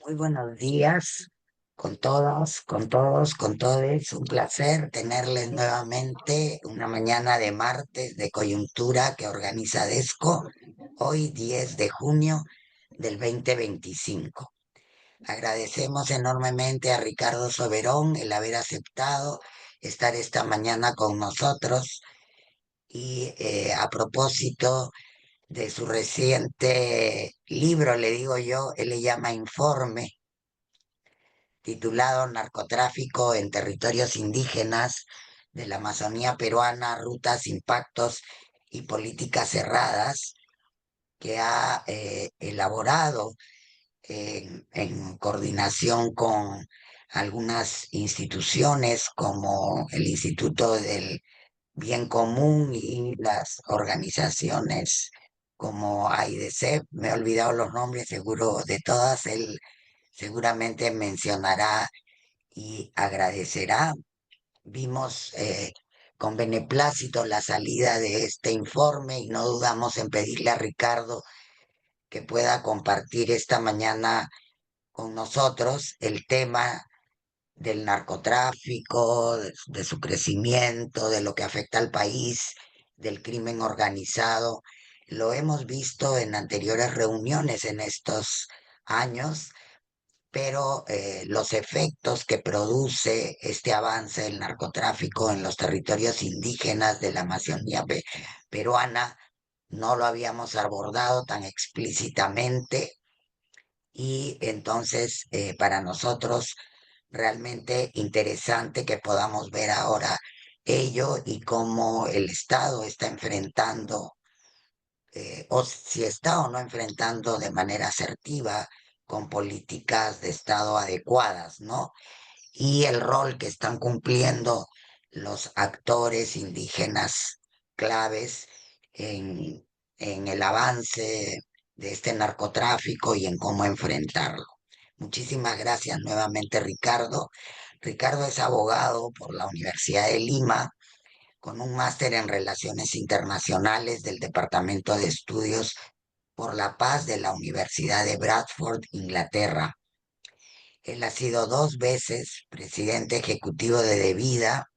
Muy buenos días con todos, con todos, con todes. Un placer tenerles nuevamente una mañana de martes de coyuntura que organiza DESCO, hoy 10 de junio del 2025. Agradecemos enormemente a Ricardo Soberón el haber aceptado estar esta mañana con nosotros y a propósito de su reciente libro, le digo yo, él le llama Informe titulado Narcotráfico en territorios indígenas de la Amazonía peruana, rutas, impactos y políticas cerradas, que ha elaborado en coordinación con algunas instituciones como el Instituto del Bien Común y las organizaciones como AIDC. Me he olvidado los nombres, seguro de todas, él seguramente mencionará y agradecerá. Vimos con beneplácito la salida de este informe y no dudamos en pedirle a Ricardo que pueda compartir esta mañana con nosotros el tema del narcotráfico, de su crecimiento, de lo que afecta al país, del crimen organizado. Lo hemos visto en anteriores reuniones en estos años, pero los efectos que produce este avance del narcotráfico en los territorios indígenas de la Amazonía peruana no lo habíamos abordado tan explícitamente y entonces para nosotros realmente interesante que podamos ver ahora ello y cómo el Estado está enfrentando o si está o no enfrentando de manera asertiva con políticas de Estado adecuadas, ¿no? Y el rol que están cumpliendo los actores indígenas claves en, en el avance de este narcotráfico y en cómo enfrentarlo. Muchísimas gracias nuevamente, Ricardo. Ricardo es abogado por la Universidad de Lima, con un máster en Relaciones Internacionales del Departamento de Estudios por la Paz de la Universidad de Bradford, Inglaterra. Él ha sido dos veces presidente ejecutivo de DeVida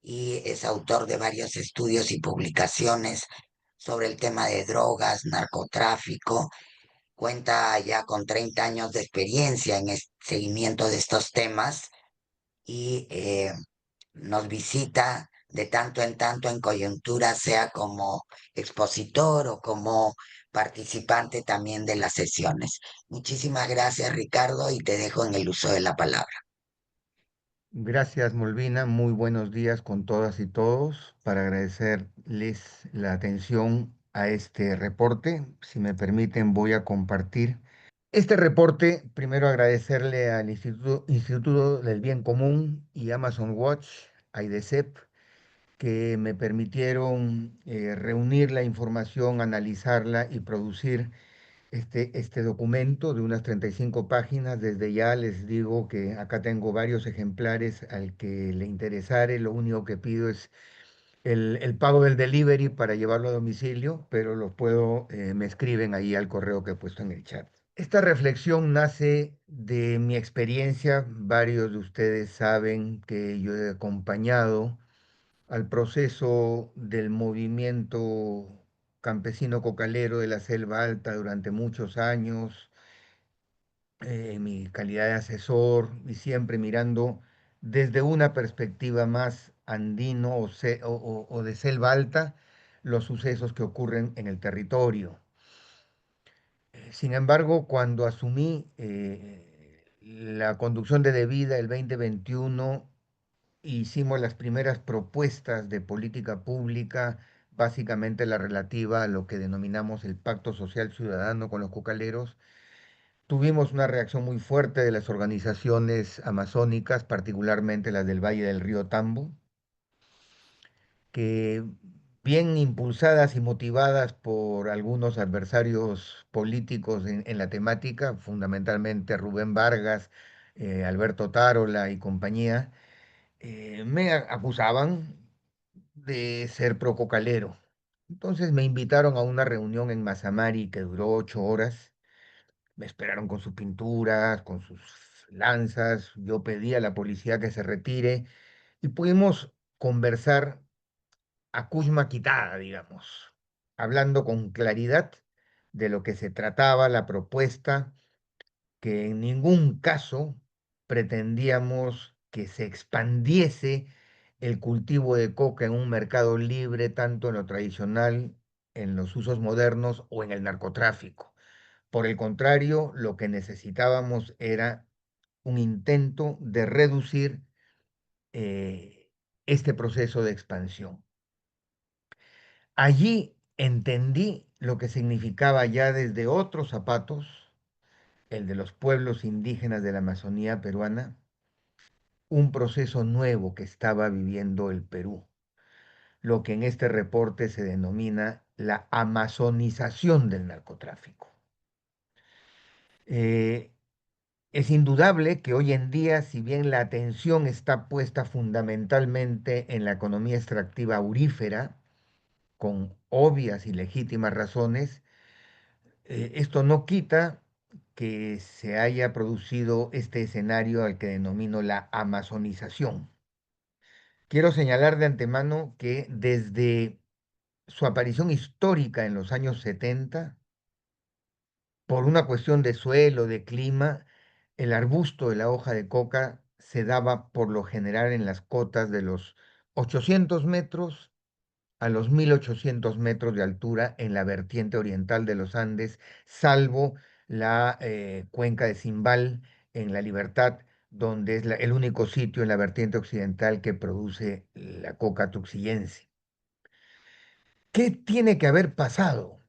y es autor de varios estudios y publicaciones sobre el tema de drogas, narcotráfico. Cuenta ya con 30 años de experiencia en el seguimiento de estos temas y nos visita de tanto en tanto en coyuntura, sea como expositor o como participante también de las sesiones. Muchísimas gracias, Ricardo, y te dejo en el uso de la palabra. Gracias, Molvina. Muy buenos días con todas y todos. Para agradecerles la atención a este reporte, si me permiten, voy a compartir este reporte. Primero agradecerle al Instituto del Bien Común y Amazon Watch, AIDESEP, que me permitieron reunir la información, analizarla y producir este documento de unas 35 páginas. Desde ya les digo que acá tengo varios ejemplares al que le interesare. Lo único que pido es el pago del delivery para llevarlo a domicilio, pero lo puedo, me escriben ahí al correo que he puesto en el chat. Esta reflexión nace de mi experiencia. Varios de ustedes saben que yo he acompañado al proceso del movimiento campesino cocalero de la Selva Alta durante muchos años, en mi calidad de asesor y siempre mirando desde una perspectiva más andino o de Selva Alta los sucesos que ocurren en el territorio. Sin embargo, cuando asumí la conducción de Devida el 2021, hicimos las primeras propuestas de política pública, básicamente la relativa a lo que denominamos el Pacto Social Ciudadano con los cocaleros. Tuvimos una reacción muy fuerte de las organizaciones amazónicas, particularmente las del Valle del Río Tambo, que bien impulsadas y motivadas por algunos adversarios políticos en la temática, fundamentalmente Rubén Vargas, Alberto Tarola y compañía, me acusaban de ser prococalero. Entonces me invitaron a una reunión en Mazamari que duró 8 horas Me esperaron con sus pinturas, con sus lanzas. Yo pedí a la policía que se retire y pudimos conversar a Kuchma quitada, digamos, hablando con claridad de lo que se trataba, la propuesta, que en ningún caso pretendíamos que se expandiese el cultivo de coca en un mercado libre, tanto en lo tradicional, en los usos modernos o en el narcotráfico. Por el contrario, lo que necesitábamos era un intento de reducir este proceso de expansión. Allí entendí lo que significaba ya desde otros zapatos, el de los pueblos indígenas de la Amazonía peruana, un proceso nuevo que estaba viviendo el Perú, lo que en este reporte se denomina la amazonización del narcotráfico. Eh, es indudable que hoy en día, si bien la atención está puesta fundamentalmente en la economía extractiva aurífera, con obvias y legítimas razones, esto no quita que se haya producido este escenario al que denomino la amazonización. Quiero señalar de antemano que desde su aparición histórica en los años 70, por una cuestión de suelo, de clima, el arbusto de la hoja de coca se daba por lo general en las cotas de los 800 metros a los 1800 metros de altura en la vertiente oriental de los Andes, salvo la cuenca de Cimbal en La Libertad, donde es el único sitio en la vertiente occidental que produce la coca tuxillense. ¿Qué tiene que haber pasado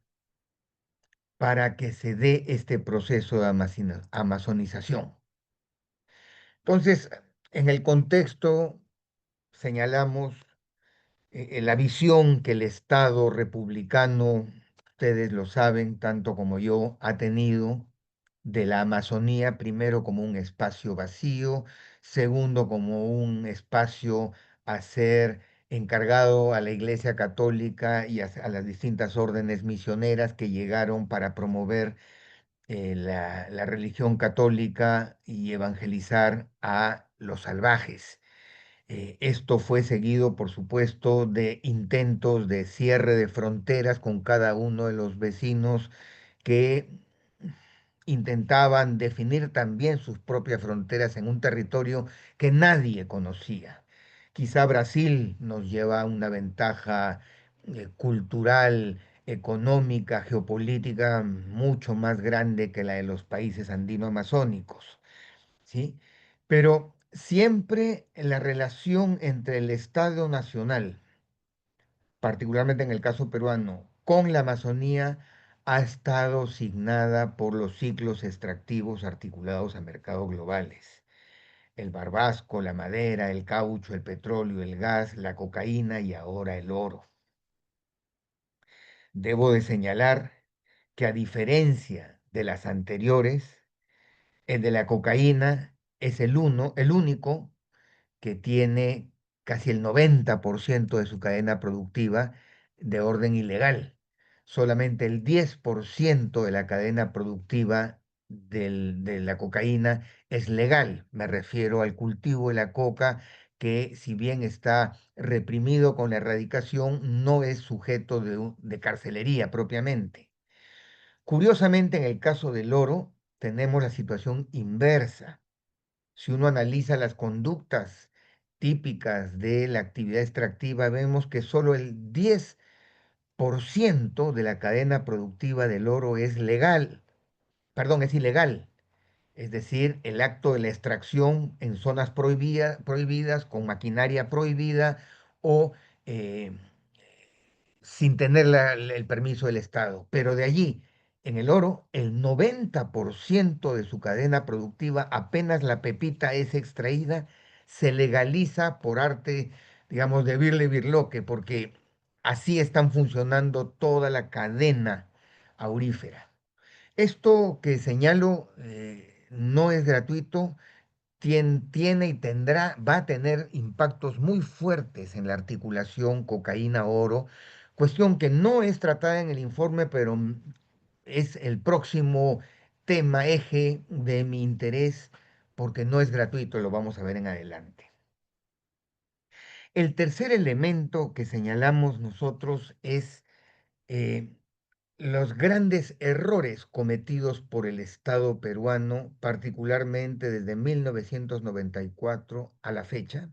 para que se dé este proceso de amazonización? Entonces, en el contexto señalamos la visión que el Estado republicano, ustedes lo saben tanto como yo, ha tenido de la Amazonía, primero como un espacio vacío, segundo como un espacio a ser encargado a la Iglesia Católica y a las distintas órdenes misioneras que llegaron para promover la religión católica y evangelizar a los salvajes. Esto fue seguido, por supuesto, de intentos de cierre de fronteras con cada uno de los vecinos que intentaban definir también sus propias fronteras en un territorio que nadie conocía. Quizá Brasil nos lleva una ventaja cultural, económica, geopolítica mucho más grande que la de los países andino-amazónicos. ¿Sí? Pero siempre la relación entre el Estado Nacional, particularmente en el caso peruano, con la Amazonía, ha estado signada por los ciclos extractivos articulados a mercados globales. El barbasco, la madera, el caucho, el petróleo, el gas, la cocaína y ahora el oro. Debo de señalar que a diferencia de las anteriores, el de la cocaína es el único que tiene casi el 90% de su cadena productiva de orden ilegal. Solamente el 10% de la cadena productiva de la cocaína es legal. Me refiero al cultivo de la coca, que si bien está reprimido con la erradicación, no es sujeto de carcelería propiamente. Curiosamente, en el caso del oro, tenemos la situación inversa. Si uno analiza las conductas típicas de la actividad extractiva, vemos que solo el 10% de la cadena productiva del oro es legal, perdón, es ilegal. Es decir, el acto de la extracción en zonas prohibidas, con maquinaria prohibida o eh, sin tener el permiso del Estado. Pero de allí, en el oro, el 90% de su cadena productiva, apenas la pepita es extraída, se legaliza por arte, digamos, de birle birloque, porque así están funcionando toda la cadena aurífera. Esto que señalo no es gratuito, tiene y tendrá, va a tener impactos muy fuertes en la articulación cocaína-oro, cuestión que no es tratada en el informe, pero es el próximo tema, eje de mi interés, porque no es gratuito, lo vamos a ver en adelante. El tercer elemento que señalamos nosotros es eh, los grandes errores cometidos por el Estado peruano, particularmente desde 1994 a la fecha,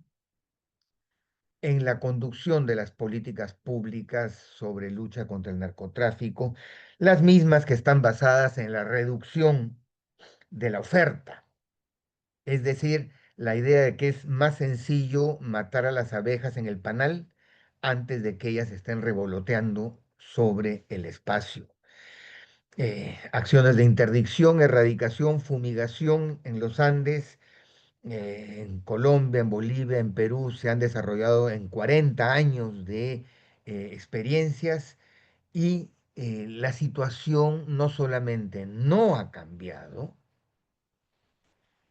en la conducción de las políticas públicas sobre lucha contra el narcotráfico, las mismas que están basadas en la reducción de la oferta, es decir, la idea de que es más sencillo matar a las abejas en el panal antes de que ellas estén revoloteando sobre el espacio. Acciones de interdicción, erradicación, fumigación en los Andes, en Colombia, en Bolivia, en Perú, se han desarrollado en 40 años de experiencias y la situación no solamente no ha cambiado,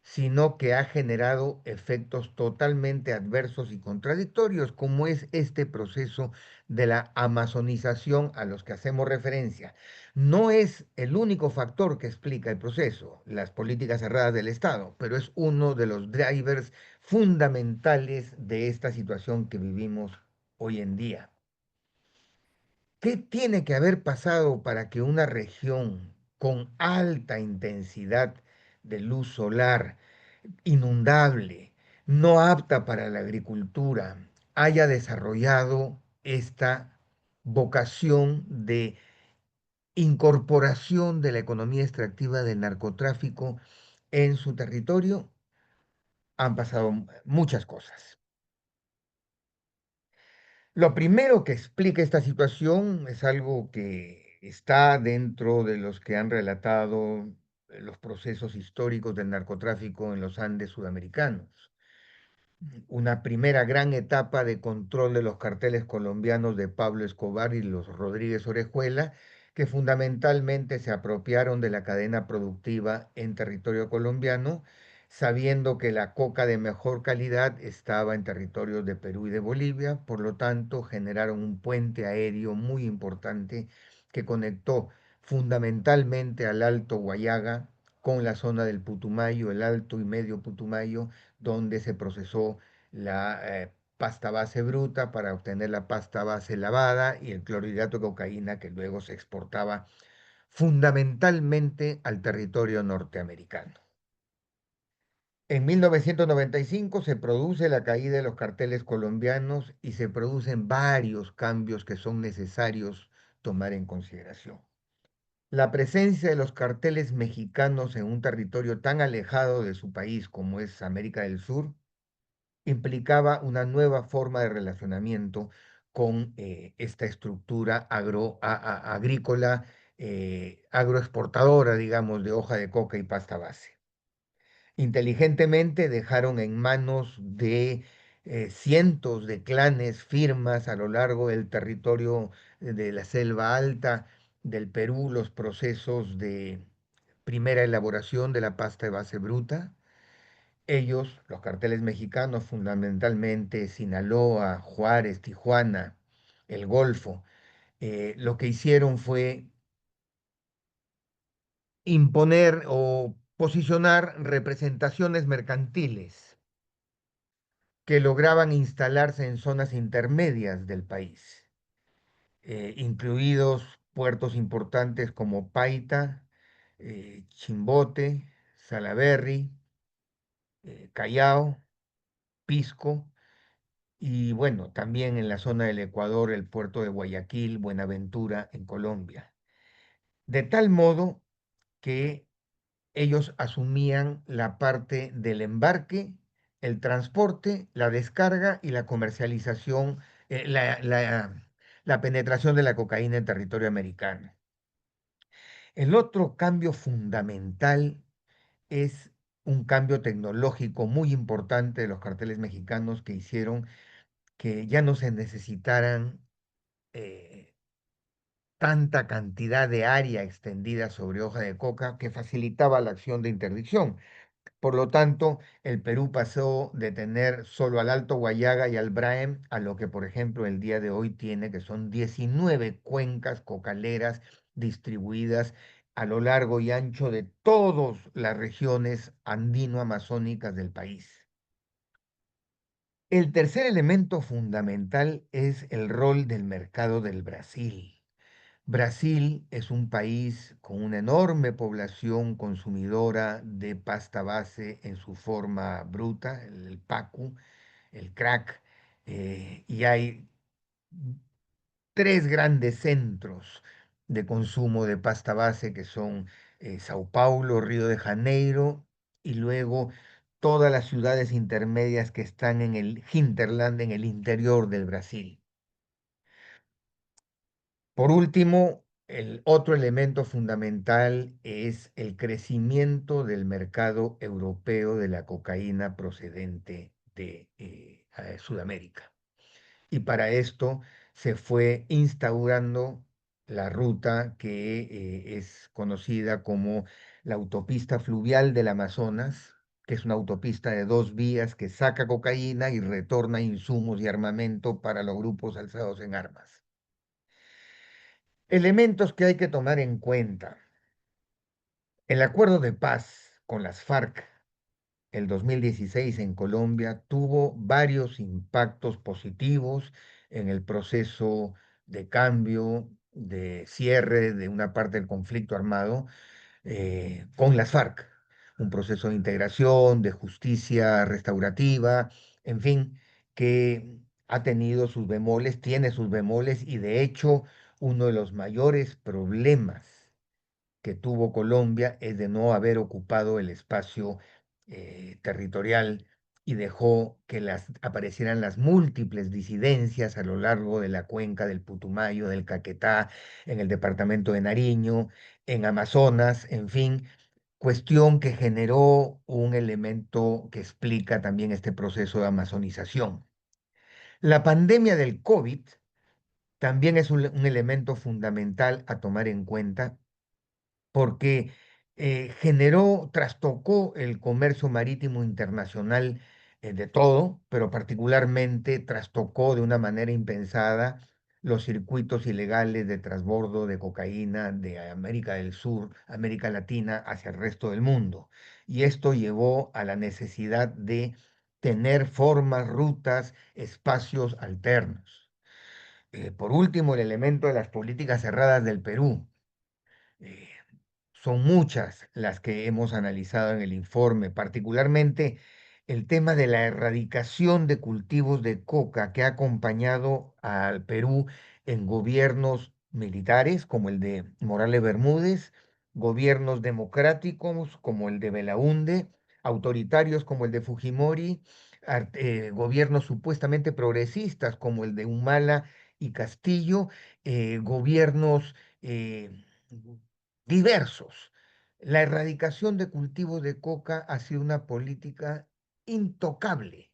sino que ha generado efectos totalmente adversos y contradictorios, como es este proceso de la amazonización a los que hacemos referencia. No es el único factor que explica el proceso, las políticas cerradas del Estado, pero es uno de los drivers fundamentales de esta situación que vivimos hoy en día. ¿Qué tiene que haber pasado para que una región con alta intensidad de luz solar, inundable, no apta para la agricultura, haya desarrollado esta vocación de incorporación de la economía extractiva del narcotráfico en su territorio? Han pasado muchas cosas. Lo primero que explica esta situación es algo que está dentro de los que han relatado los procesos históricos del narcotráfico en los Andes sudamericanos. Una primera gran etapa de control de los carteles colombianos de Pablo Escobar y los Rodríguez Orejuela, que fundamentalmente se apropiaron de la cadena productiva en territorio colombiano, sabiendo que la coca de mejor calidad estaba en territorios de Perú y de Bolivia, por lo tanto generaron un puente aéreo muy importante que conectó fundamentalmente al Alto Guayaga con la zona del Putumayo, el Alto y Medio Putumayo, donde se procesó la pasta base bruta para obtener la pasta base lavada y el clorhidrato de cocaína que luego se exportaba fundamentalmente al territorio norteamericano. En 1995 se produce la caída de los carteles colombianos y se producen varios cambios que son necesarios tomar en consideración. La presencia de los carteles mexicanos en un territorio tan alejado de su país como es América del Sur implicaba una nueva forma de relacionamiento con esta estructura agrícola, agroexportadora, digamos, de hoja de coca y pasta base. Inteligentemente dejaron en manos de cientos de clanes, firmas a lo largo del territorio de la selva alta del Perú los procesos de primera elaboración de la pasta de base bruta. Ellos, los carteles mexicanos, fundamentalmente Sinaloa, Juárez, Tijuana, el Golfo, lo que hicieron fue imponer o posicionar representaciones mercantiles que lograban instalarse en zonas intermedias del país, incluidos puertos importantes como Paita, Chimbote, Salaberry, Callao, Pisco. Y bueno, también en la zona del Ecuador, el puerto de Guayaquil, Buenaventura, en Colombia. De tal modo que ellos asumían la parte del embarque, el transporte, la descarga y la comercialización, la penetración de la cocaína en territorio americano. El otro cambio fundamental es un cambio tecnológico muy importante de los carteles mexicanos que hicieron que ya no se necesitaran eh, tanta cantidad de área extendida sobre hoja de coca que facilitaba la acción de interdicción. Por lo tanto, el Perú pasó de tener solo al Alto Guayaga y al Braem a lo que, por ejemplo, el día de hoy tiene, que son 19 cuencas cocaleras distribuidas a lo largo y ancho de todas las regiones andino-amazónicas del país. El tercer elemento fundamental es el rol del mercado del Brasil. Brasil es un país con una enorme población consumidora de pasta base en su forma bruta, el pacu, el crack, y hay tres grandes centros de consumo de pasta base que son Sao Paulo, Río de Janeiro y luego todas las ciudades intermedias que están en el hinterland, en el interior del Brasil. Por último, el otro elemento fundamental es el crecimiento del mercado europeo de la cocaína procedente de Sudamérica. Y para esto se fue instaurando la ruta que es conocida como la autopista fluvial del Amazonas, que es una autopista de dos vías que saca cocaína y retorna insumos y armamento para los grupos alzados en armas. Elementos que hay que tomar en cuenta. El acuerdo de paz con las FARC el 2016 en Colombia tuvo varios impactos positivos en el proceso de cambio, de cierre de una parte del conflicto armado con las FARC. Un proceso de integración, de justicia restaurativa, en fin, que ha tenido sus bemoles, tiene sus bemoles y de hecho uno de los mayores problemas que tuvo Colombia es de no haber ocupado el espacio territorial y dejó que aparecieran las múltiples disidencias a lo largo de la cuenca del Putumayo, del Caquetá, en el departamento de Nariño, en Amazonas, en fin, cuestión que generó un elemento que explica también este proceso de amazonización. La pandemia del COVID también es un elemento fundamental a tomar en cuenta porque generó, trastocó el comercio marítimo internacional de todo, pero particularmente trastocó de una manera impensada los circuitos ilegales de transbordo de cocaína de América del Sur, América Latina, hacia el resto del mundo. Y esto llevó a la necesidad de tener formas, rutas, espacios alternos. Por último, el elemento de las políticas cerradas del Perú. Eh, Son muchas las que hemos analizado en el informe, particularmente el tema de la erradicación de cultivos de coca que ha acompañado al Perú en gobiernos militares como el de Morales Bermúdez, gobiernos democráticos como el de Belaúnde, autoritarios como el de Fujimori, gobiernos supuestamente progresistas como el de Humala y Castillo, gobiernos diversos. La erradicación de cultivos de coca ha sido una política intocable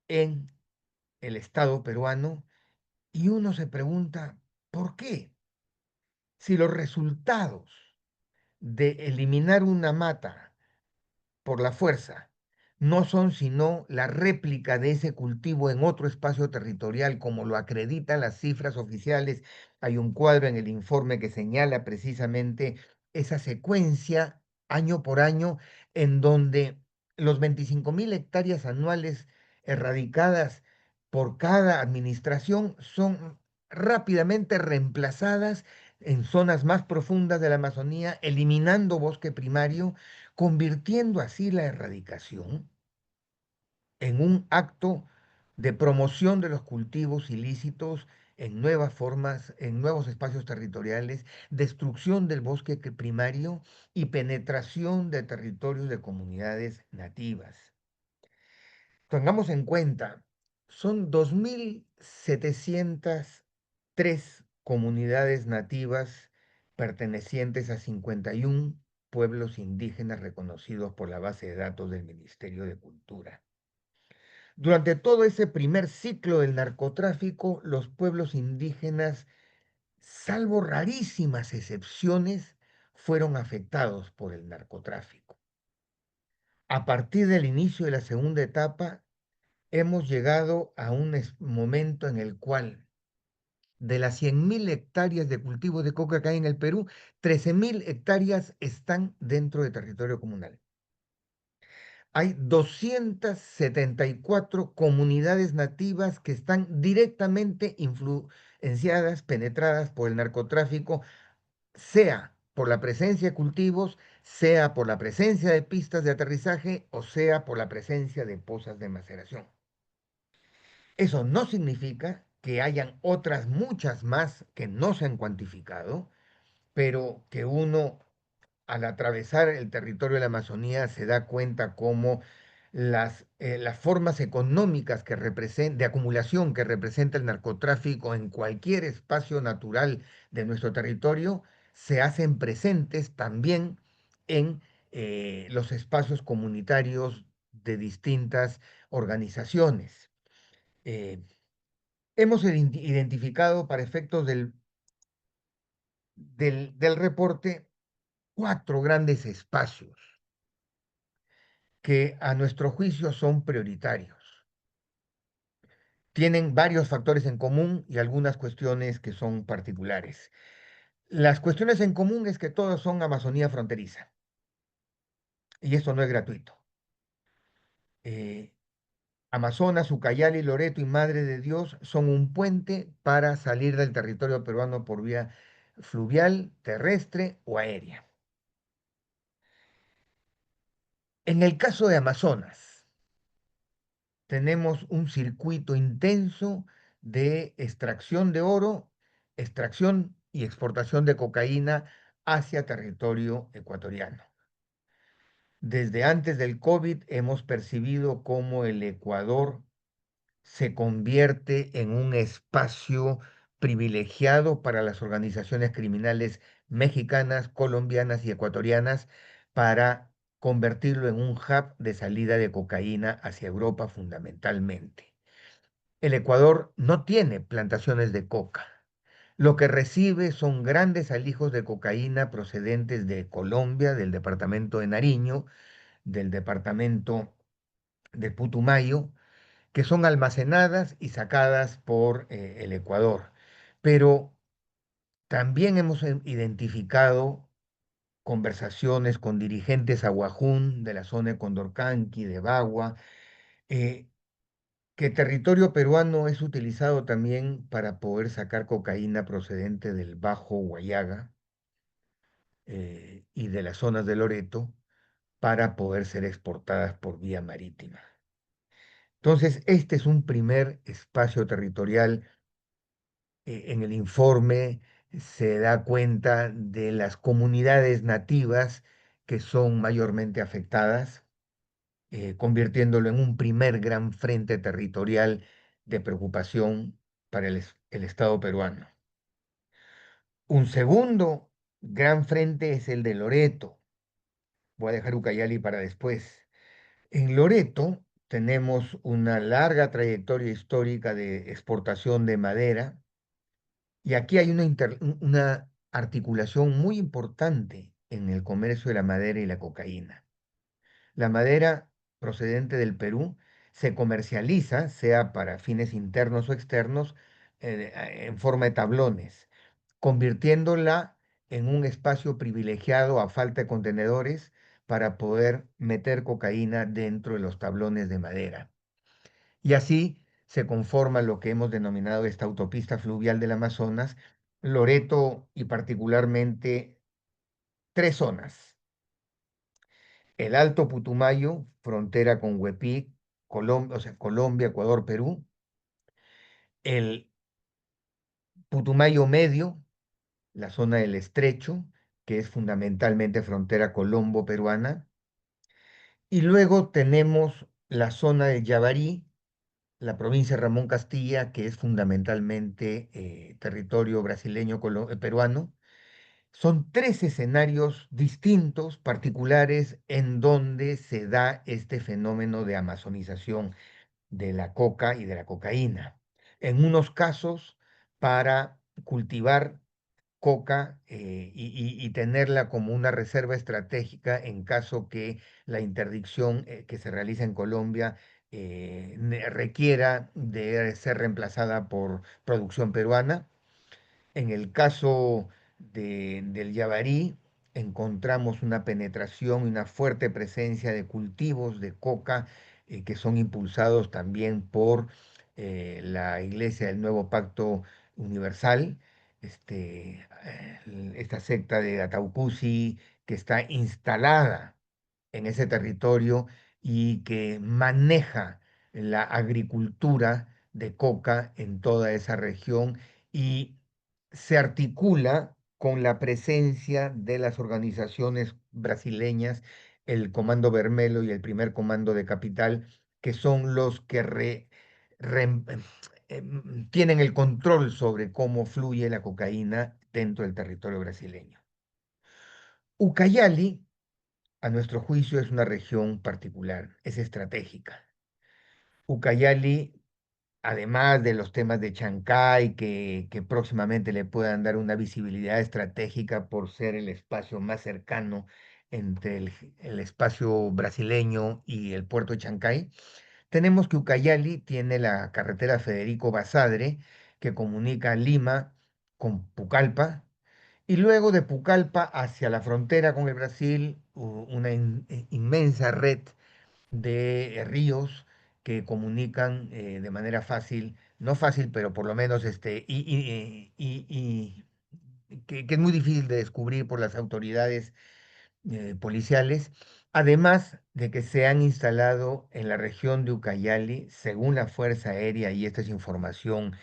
en el Estado peruano y uno se pregunta, ¿por qué? Si los resultados de eliminar una mata por la fuerza no son sino la réplica de ese cultivo en otro espacio territorial, como lo acreditan las cifras oficiales. Hay un cuadro en el informe que señala precisamente esa secuencia año por año en donde los 25.000 hectáreas anuales erradicadas por cada administración son rápidamente reemplazadas en zonas más profundas de la Amazonía, eliminando bosque primario, convirtiendo así la erradicación en un acto de promoción de los cultivos ilícitos en nuevas formas, en nuevos espacios territoriales, destrucción del bosque primario y penetración de territorios de comunidades nativas. Tengamos en cuenta, son 2.703 comunidades nativas pertenecientes a 51 pueblos indígenas reconocidos por la base de datos del Ministerio de Cultura. Durante todo ese primer ciclo del narcotráfico, los pueblos indígenas, salvo rarísimas excepciones, fueron afectados por el narcotráfico. A partir del inicio de la segunda etapa, hemos llegado a un momento en el cual de las 100.000 hectáreas de cultivo de coca que hay en el Perú, 13.000 hectáreas están dentro de territorio comunal. Hay 274 comunidades nativas que están directamente influenciadas, penetradas por el narcotráfico, sea por la presencia de cultivos, sea por la presencia de pistas de aterrizaje o sea por la presencia de pozas de maceración. Eso no significa que hayan otras muchas más que no se han cuantificado, pero que uno al atravesar el territorio de la Amazonía se da cuenta cómo las formas económicas de acumulación que representa el narcotráfico en cualquier espacio natural de nuestro territorio se hacen presentes también en los espacios comunitarios de distintas organizaciones. Eh, Hemos identificado para efectos del reporte cuatro grandes espacios que a nuestro juicio son prioritarios. Tienen varios factores en común y algunas cuestiones que son particulares. Las cuestiones en común es que todas son Amazonía fronteriza y esto no es gratuito. Eh, Amazonas, Ucayali, Loreto y Madre de Dios son un puente para salir del territorio peruano por vía fluvial, terrestre o aérea. En el caso de Amazonas, tenemos un circuito intenso de extracción de oro, extracción y exportación de cocaína hacia territorio ecuatoriano. Desde antes del COVID hemos percibido cómo el Ecuador se convierte en un espacio privilegiado para las organizaciones criminales mexicanas, colombianas y ecuatorianas para convertirlo en un hub de salida de cocaína hacia Europa fundamentalmente. El Ecuador no tiene plantaciones de coca. Lo que recibe son grandes alijos de cocaína procedentes de Colombia, del departamento de Nariño, del departamento de Putumayo, que son almacenadas y sacadas por el Ecuador. Pero también hemos identificado conversaciones con dirigentes aguajún de la zona de Condorcanqui, de Bagua, eh, que territorio peruano es utilizado también para poder sacar cocaína procedente del Bajo Guayaga y de las zonas de Loreto para poder ser exportadas por vía marítima. Entonces, este es un primer espacio territorial. En el informe se da cuenta de las comunidades nativas que son mayormente afectadas, convirtiéndolo en un primer gran frente territorial de preocupación para el Estado peruano. Un segundo gran frente es el de Loreto. Voy a dejar Ucayali para después. En Loreto tenemos una larga trayectoria histórica de exportación de madera y aquí hay una articulación muy importante en el comercio de la madera y la cocaína. La madera procedente del Perú se comercializa, sea para fines internos o externos, en forma de tablones, convirtiéndola en un espacio privilegiado a falta de contenedores para poder meter cocaína dentro de los tablones de madera. Y así se conforma lo que hemos denominado esta autopista fluvial del Amazonas, Loreto y particularmente tres zonas. El Alto Putumayo, frontera con Huepic, Colombia, o sea, Colombia, Ecuador, Perú. El Putumayo Medio, la zona del Estrecho, que es fundamentalmente frontera colombo-peruana. Y luego tenemos la zona de Yavarí, la provincia de Ramón Castilla, que es fundamentalmente territorio brasileño peruano. Son tres escenarios distintos, particulares, en donde se da este fenómeno de amazonización de la coca y de la cocaína. En unos casos para cultivar coca y tenerla como una reserva estratégica en caso que la interdicción que se realiza en Colombia requiera de ser reemplazada por producción peruana. En el caso del Yabarí, encontramos una penetración y una fuerte presencia de cultivos de coca que son impulsados también por la Iglesia del Nuevo Pacto Universal, esta secta de Ataucusi que está instalada en ese territorio y que maneja la agricultura de coca en toda esa región y se articula con la presencia de las organizaciones brasileñas, el Comando Vermelho y el Primer Comando de Capital, que son los que re- tienen el control sobre cómo fluye la cocaína dentro del territorio brasileño. Ucayali, a nuestro juicio, es una región particular, es estratégica. Ucayali, además de los temas de Chancay, que próximamente le puedan dar una visibilidad estratégica por ser el espacio más cercano entre el espacio brasileño y el puerto de Chancay, tenemos que Ucayali tiene la carretera Federico Basadre que comunica Lima con Pucallpa, y luego de Pucallpa hacia la frontera con el Brasil, una inmensa red de ríos que comunican de manera fácil, no fácil, pero por lo menos que es muy difícil de descubrir por las autoridades policiales, además de que se han instalado en la región de Ucayali, según la Fuerza Aérea, y esta es información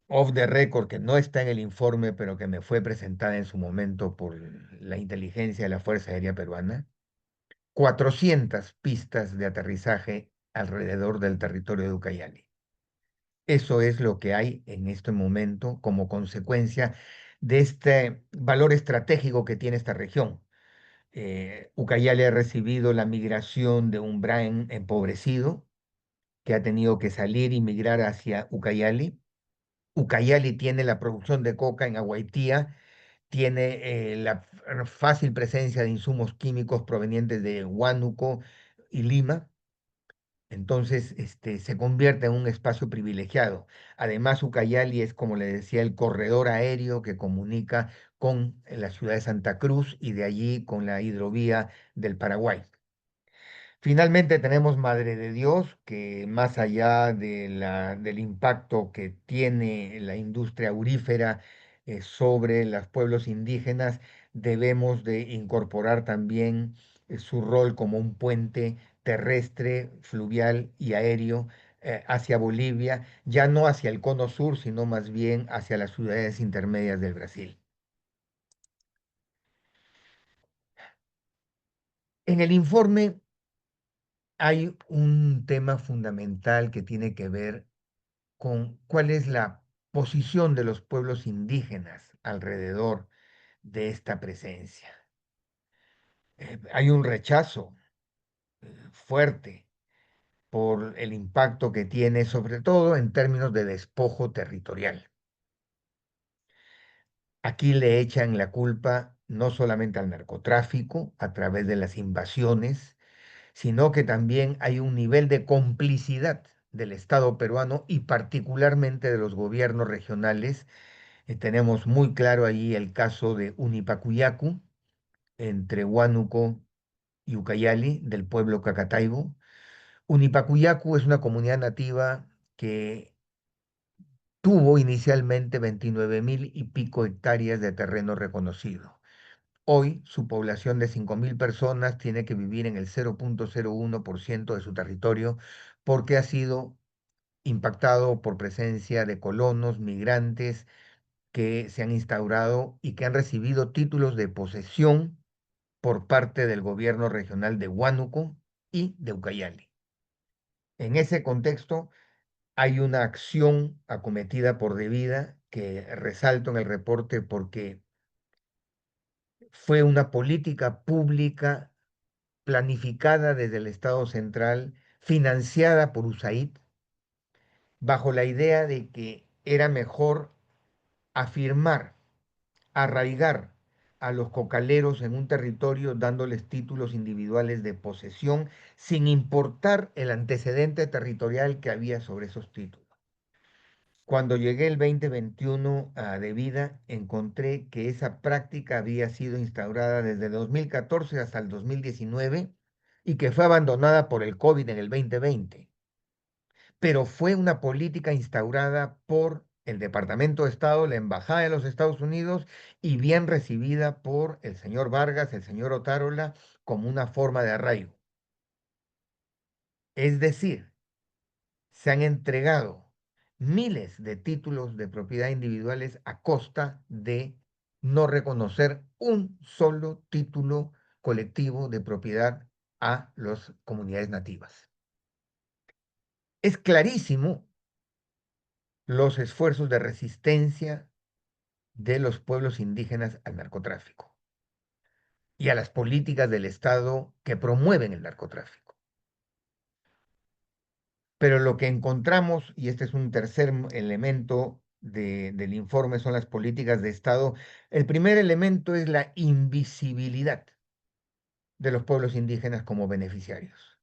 off the record que no está en el informe, pero que me fue presentada en su momento por la inteligencia de la Fuerza Aérea Peruana, 400 pistas de aterrizaje alrededor del territorio de Ucayali. Eso es lo que hay en este momento como consecuencia de este valor estratégico que tiene esta región. Ucayali ha recibido la migración de un Brain empobrecido que ha tenido que salir y migrar hacia Ucayali. Ucayali tiene la producción de coca en Aguaitía, tiene la fácil presencia de insumos químicos provenientes de Huánuco y Lima. Entonces, se convierte en un espacio privilegiado. Además, Ucayali es, como le decía, el corredor aéreo que comunica con la ciudad de Santa Cruz y de allí con la hidrovía del Paraguay. Finalmente tenemos Madre de Dios, que más allá del impacto que tiene la industria aurífera sobre los pueblos indígenas, debemos de incorporar también su rol como un puente terrestre, fluvial y aéreo hacia Bolivia, ya no hacia el cono sur, sino más bien hacia las ciudades intermedias del Brasil. En el informe hay un tema fundamental que tiene que ver con cuál es la posición de los pueblos indígenas alrededor de esta presencia. Hay un rechazo fuerte por el impacto que tiene, sobre todo en términos de despojo territorial. Aquí le echan la culpa no solamente al narcotráfico a través de las invasiones, sino que también hay un nivel de complicidad del Estado peruano y particularmente de los gobiernos regionales. Tenemos muy claro allí el caso de Unipacuyacu, entre Huánuco y Ucayali, del pueblo Cacataibo. Unipacuyacu es una comunidad nativa que tuvo inicialmente 29.000 y pico hectáreas de terreno reconocido. Hoy su población de 5.000 personas tiene que vivir en el 0,01% de su territorio porque ha sido impactado por presencia de colonos, migrantes, que se han instaurado y que han recibido títulos de posesión por parte del gobierno regional de Huánuco y de Ucayali. En ese contexto, hay una acción acometida por Devida que resalto en el reporte porque fue una política pública planificada desde el Estado central, financiada por USAID, bajo la idea de que era mejor afirmar, arraigar a los cocaleros en un territorio dándoles títulos individuales de posesión sin importar el antecedente territorial que había sobre esos títulos. Cuando llegué el 2021 a De Vida, encontré que esa práctica había sido instaurada desde 2014 hasta el 2019 y que fue abandonada por el COVID en el 2020, pero fue una política instaurada por el Departamento de Estado, la Embajada de los Estados Unidos y bien recibida por el señor Vargas, el señor Otárola, como una forma de arraigo. Es decir, se han entregado miles de títulos de propiedad individuales a costa de no reconocer un solo título colectivo de propiedad a las comunidades nativas. Es clarísimo los esfuerzos de resistencia de los pueblos indígenas al narcotráfico y a las políticas del Estado que promueven el narcotráfico. Pero lo que encontramos, y este es un tercer elemento del informe, son las políticas de Estado. El primer elemento es la invisibilidad de los pueblos indígenas como beneficiarios.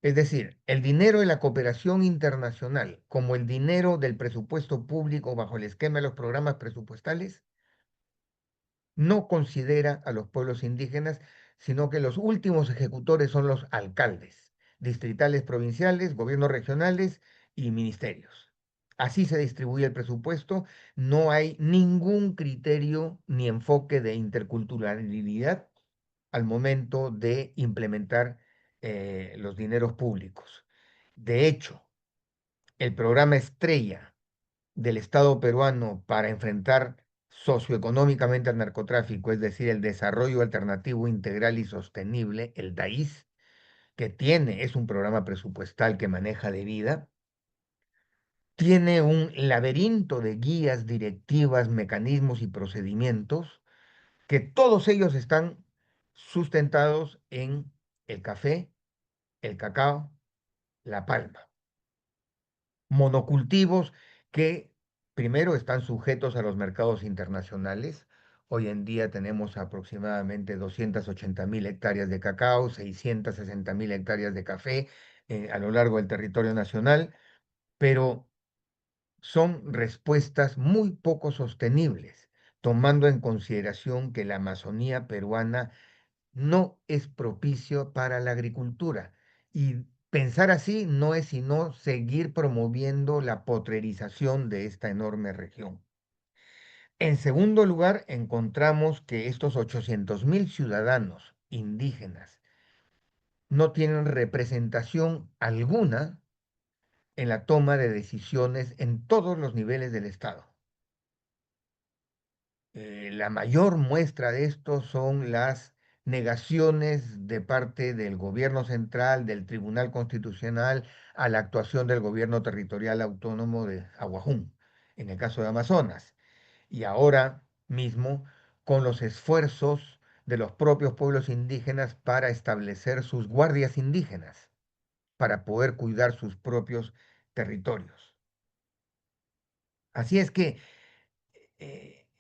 Es decir, el dinero de la cooperación internacional, como el dinero del presupuesto público bajo el esquema de los programas presupuestales, no considera a los pueblos indígenas, sino que los últimos ejecutores son los alcaldes, distritales provinciales, gobiernos regionales y ministerios. Así se distribuye el presupuesto, no hay ningún criterio ni enfoque de interculturalidad al momento de implementar los dineros públicos. De hecho, el programa estrella del Estado peruano para enfrentar socioeconómicamente al narcotráfico, es decir, el desarrollo alternativo integral y sostenible, el DAIS, que es un programa presupuestal que maneja De Vida, tiene un laberinto de guías, directivas, mecanismos y procedimientos que todos ellos están sustentados en el café, el cacao, la palma. Monocultivos que primero están sujetos a los mercados internacionales. Hoy en día tenemos aproximadamente 280.000 hectáreas de cacao, 660.000 hectáreas de café a lo largo del territorio nacional, pero son respuestas muy poco sostenibles, tomando en consideración que la Amazonía peruana no es propicio para la agricultura. Y pensar así no es sino seguir promoviendo la potrerización de esta enorme región. En segundo lugar, encontramos que estos 800.000 ciudadanos indígenas no tienen representación alguna en la toma de decisiones en todos los niveles del Estado. La mayor muestra de esto son las negaciones de parte del gobierno central, del Tribunal Constitucional, a la actuación del gobierno territorial autónomo de Aguajún, en el caso de Amazonas. Y ahora mismo, con los esfuerzos de los propios pueblos indígenas para establecer sus guardias indígenas, para poder cuidar sus propios territorios. Así es que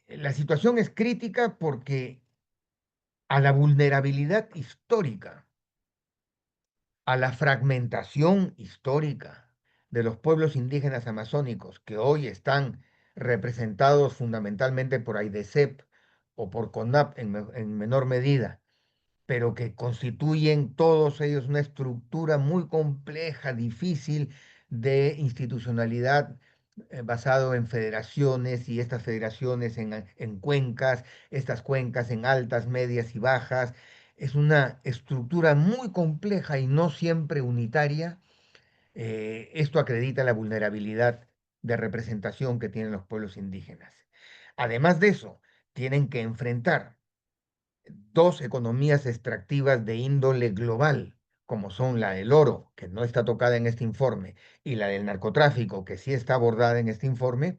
la situación es crítica porque a la vulnerabilidad histórica, a la fragmentación histórica de los pueblos indígenas amazónicos que hoy están representados fundamentalmente por AIDESEP o por CONAP en menor medida, pero que constituyen todos ellos una estructura muy compleja, difícil de institucionalidad, basado en federaciones y estas federaciones en cuencas, estas cuencas en altas, medias y bajas. Es una estructura muy compleja y no siempre unitaria. Esto acredita la vulnerabilidad de representación que tienen los pueblos indígenas. Además de eso, tienen que enfrentar dos economías extractivas de índole global, como son la del oro, que no está tocada en este informe, y la del narcotráfico, que sí está abordada en este informe,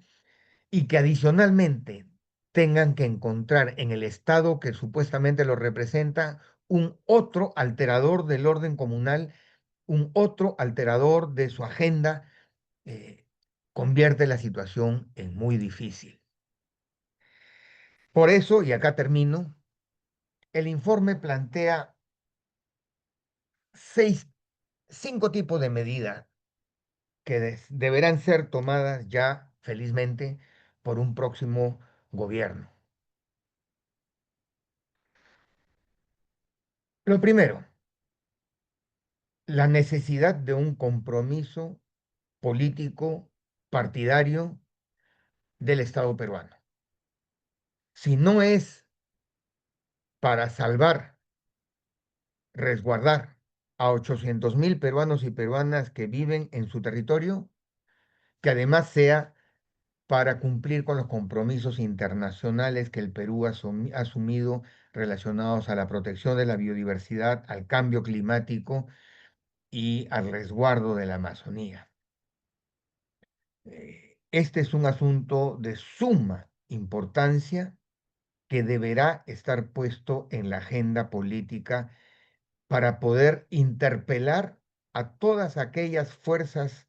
y que adicionalmente tengan que encontrar en el Estado que supuestamente lo representa un otro alterador del orden comunal, un otro alterador de su agenda, eh, convierte la situación en muy difícil. Por eso, y acá termino, el informe plantea seis, cinco tipos de medidas que deberán ser tomadas ya felizmente, por un próximo gobierno. Lo primero, la necesidad de un compromiso político partidario del Estado peruano. Si no es para salvar, resguardar a 800.000 peruanos y peruanas que viven en su territorio, que además sea para cumplir con los compromisos internacionales que el Perú ha asumido relacionados a la protección de la biodiversidad, al cambio climático y al resguardo de la Amazonía. Este es un asunto de suma importancia que deberá estar puesto en la agenda política para poder interpelar a todas aquellas fuerzas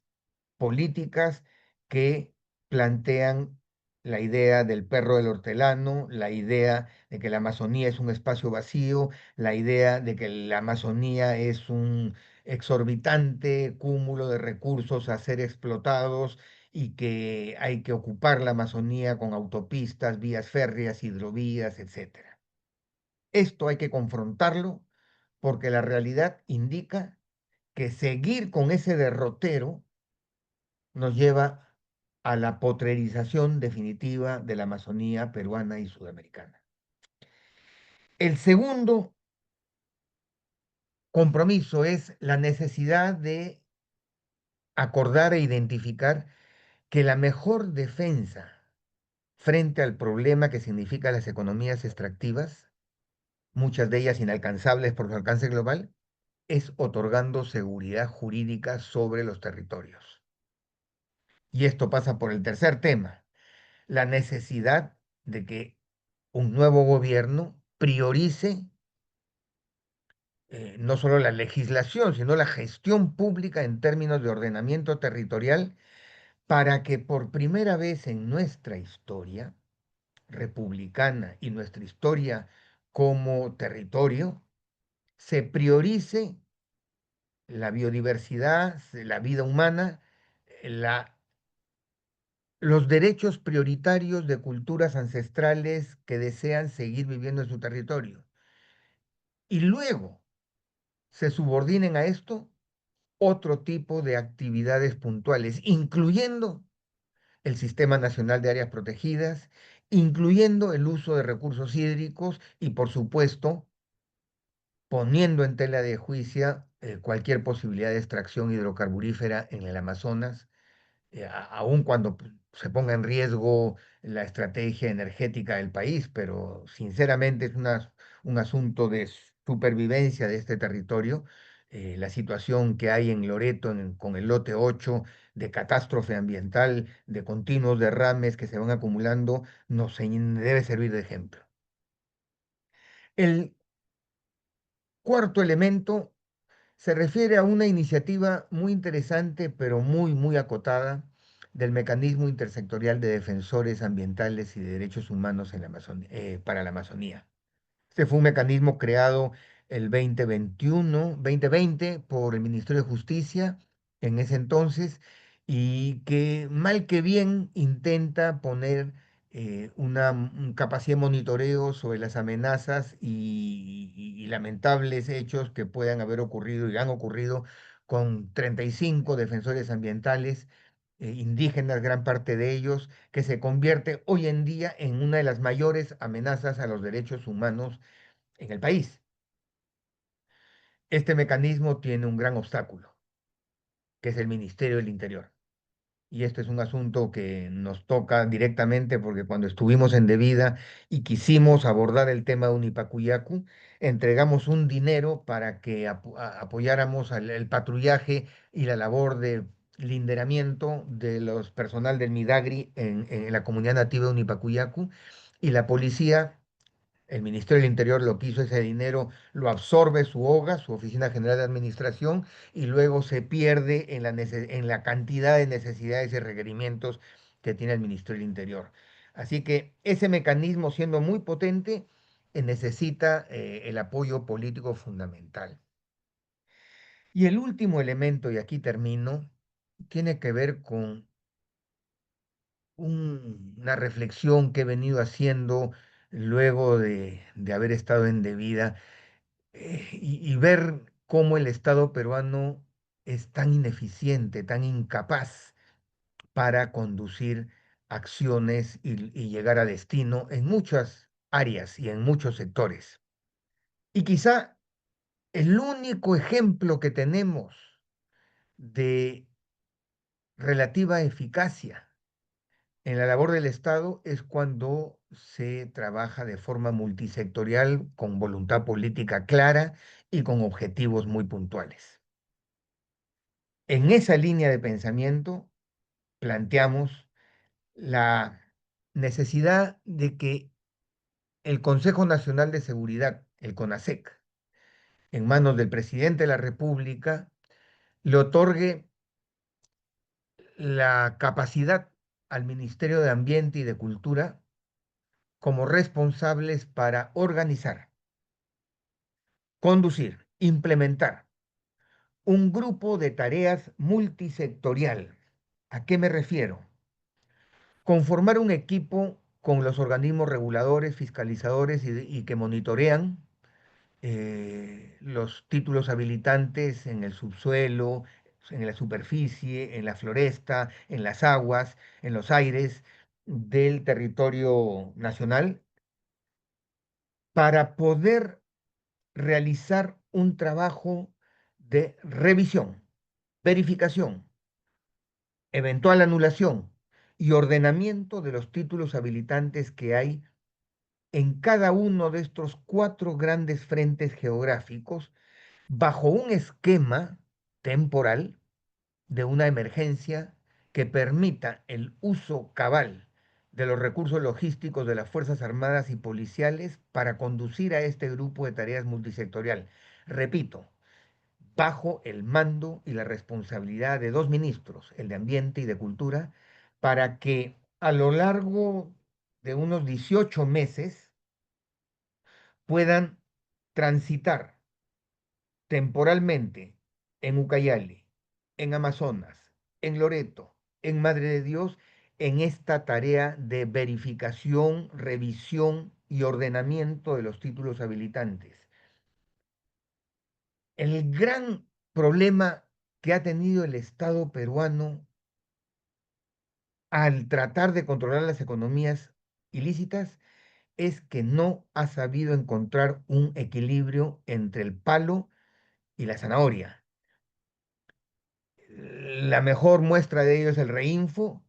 políticas que plantean la idea del perro del hortelano, la idea de que la Amazonía es un espacio vacío, la idea de que la Amazonía es un exorbitante cúmulo de recursos a ser explotados y que hay que ocupar la Amazonía con autopistas, vías férreas, hidrovías, etcétera. Esto hay que confrontarlo porque la realidad indica que seguir con ese derrotero nos lleva a la potrerización definitiva de la Amazonía peruana y sudamericana. El segundo compromiso es la necesidad de acordar e identificar que la mejor defensa frente al problema que significa las economías extractivas, muchas de ellas inalcanzables por su alcance global, es otorgando seguridad jurídica sobre los territorios. Y esto pasa por el tercer tema, la necesidad de que un nuevo gobierno priorice no solo la legislación, sino la gestión pública en términos de ordenamiento territorial para que por primera vez en nuestra historia republicana y nuestra historia como territorio, se priorice la biodiversidad, la vida humana, la los derechos prioritarios de culturas ancestrales que desean seguir viviendo en su territorio. Y luego se subordinen a esto otro tipo de actividades puntuales, incluyendo el Sistema Nacional de Áreas Protegidas, incluyendo el uso de recursos hídricos y, por supuesto, poniendo en tela de juicio cualquier posibilidad de extracción hidrocarburífera en el Amazonas aun cuando se ponga en riesgo la estrategia energética del país, pero sinceramente es un asunto de supervivencia de este territorio. La situación que hay en Loreto con el lote 8 de catástrofe ambiental, de continuos derrames que se van acumulando, debe servir de ejemplo. El cuarto elemento se refiere a una iniciativa muy interesante, pero muy acotada, del mecanismo intersectorial de defensores ambientales y de derechos humanos en para la Amazonía. Este fue un mecanismo creado el 2020 por el Ministerio de Justicia en ese entonces y que mal que bien intenta poner una capacidad de monitoreo sobre las amenazas y lamentables hechos que puedan haber ocurrido y han ocurrido con 35 defensores ambientales indígenas, gran parte de ellos, que se convierte hoy en día en una de las mayores amenazas a los derechos humanos en el país. Este mecanismo tiene un gran obstáculo, que es el Ministerio del Interior. Y este es un asunto que nos toca directamente porque cuando estuvimos en Debida y quisimos abordar el tema de Unipacuyacu, entregamos un dinero para que apoyáramos el patrullaje y la labor de linderamiento de los personal del Midagri en la comunidad nativa de Unipacuyacu y la policía. El Ministerio del Interior lo que hizo ese dinero, lo absorbe su OGA, su Oficina General de Administración, y luego se pierde en la cantidad de necesidades y requerimientos que tiene el Ministerio del Interior. Así que ese mecanismo, siendo muy potente, necesita el apoyo político fundamental. Y el último elemento, y aquí termino, tiene que ver con una reflexión que he venido haciendo luego de haber estado en Debida, y ver cómo el Estado peruano es tan ineficiente, tan incapaz para conducir acciones y llegar a destino en muchas áreas y en muchos sectores. Y quizá el único ejemplo que tenemos de relativa eficacia en la labor del Estado es cuando se trabaja de forma multisectorial, con voluntad política clara y con objetivos muy puntuales. En esa línea de pensamiento planteamos la necesidad de que el Consejo Nacional de Seguridad, el CONASEC, en manos del presidente de la República, le otorgue la capacidad al Ministerio de Ambiente y de Cultura como responsables para organizar, conducir, implementar un grupo de tareas multisectorial. ¿A qué me refiero? Conformar un equipo con los organismos reguladores, fiscalizadores y que monitorean los títulos habilitantes en el subsuelo, en la superficie, en la floresta, en las aguas, en los aires del territorio nacional, para poder realizar un trabajo de revisión, verificación, eventual anulación y ordenamiento de los títulos habilitantes que hay en cada uno de estos cuatro grandes frentes geográficos, bajo un esquema temporal de una emergencia que permita el uso cabal de los recursos logísticos de las Fuerzas Armadas y policiales para conducir a este grupo de tareas multisectorial. Repito, bajo el mando y la responsabilidad de dos ministros, el de Ambiente y de Cultura, para que a lo largo de unos 18 meses puedan transitar temporalmente en Ucayali, en Amazonas, en Loreto, en Madre de Dios, en esta tarea de verificación, revisión y ordenamiento de los títulos habilitantes. El gran problema que ha tenido el Estado peruano al tratar de controlar las economías ilícitas es que no ha sabido encontrar un equilibrio entre el palo y la zanahoria. La mejor muestra de ello es el reinfo,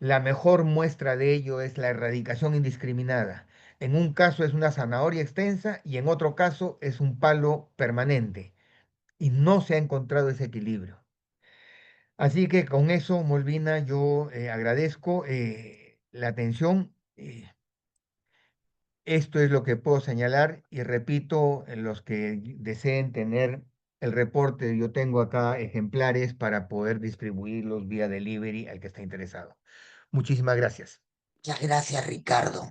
la mejor muestra de ello es la erradicación indiscriminada. En un caso es una zanahoria extensa y en otro caso es un palo permanente. Y no se ha encontrado ese equilibrio. Así que con eso, Molvina, yo agradezco la atención. Esto es lo que puedo señalar y repito, los que deseen tener el reporte, yo tengo acá ejemplares para poder distribuirlos vía delivery al que está interesado. Muchísimas gracias. Muchas gracias, Ricardo.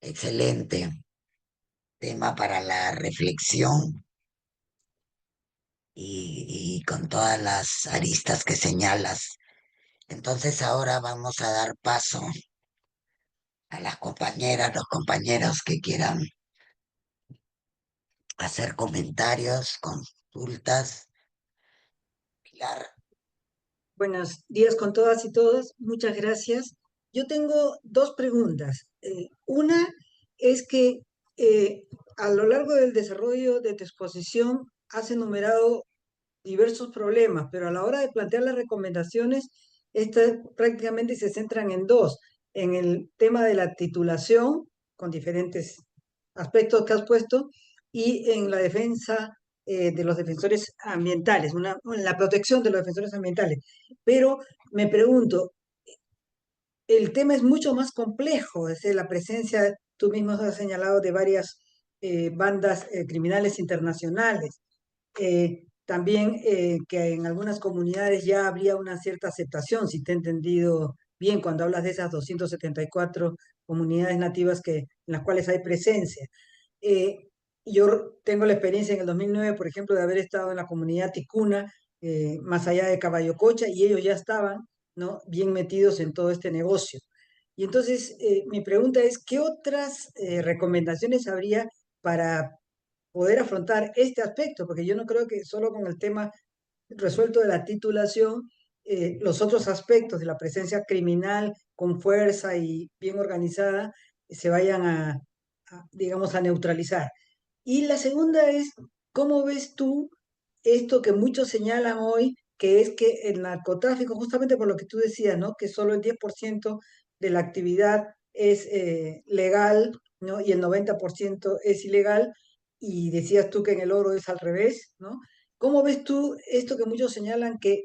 Excelente tema para la reflexión y con todas las aristas que señalas. Entonces ahora vamos a dar paso a las compañeras, los compañeros que quieran hacer comentarios, consultas. Pilar, Buenos días con todas y todos. Muchas gracias. Yo tengo dos preguntas. Una es que a lo largo del desarrollo de tu exposición has enumerado diversos problemas, pero a la hora de plantear las recomendaciones, estas prácticamente se centran en dos, en el tema de la titulación, con diferentes aspectos que has puesto, y en la defensa de los defensores ambientales, en la protección de los defensores ambientales. Pero me pregunto, el tema es mucho más complejo, es decir, la presencia, tú mismo has señalado, de varias bandas criminales internacionales. También que en algunas comunidades ya habría una cierta aceptación, si te he entendido bien, cuando hablas de esas 274 comunidades nativas en las cuales hay presencia. Eh, yo tengo la experiencia en el 2009, por ejemplo, de haber estado en la comunidad ticuna, más allá de Caballococha, y ellos ya estaban ¿no? Bien metidos en todo este negocio. Y entonces, mi pregunta es, ¿qué otras recomendaciones habría para poder afrontar este aspecto? Porque yo no creo que solo con el tema resuelto de la titulación, los otros aspectos de la presencia criminal con fuerza y bien organizada se vayan digamos, a neutralizar. Y la segunda es, ¿cómo ves tú esto que muchos señalan hoy, que es que el narcotráfico, justamente por lo que tú decías, ¿no? Que solo el 10% de la actividad es legal, ¿no? Y el 90% es ilegal, y decías tú que en el oro es al revés, ¿no? ¿Cómo ves tú esto que muchos señalan que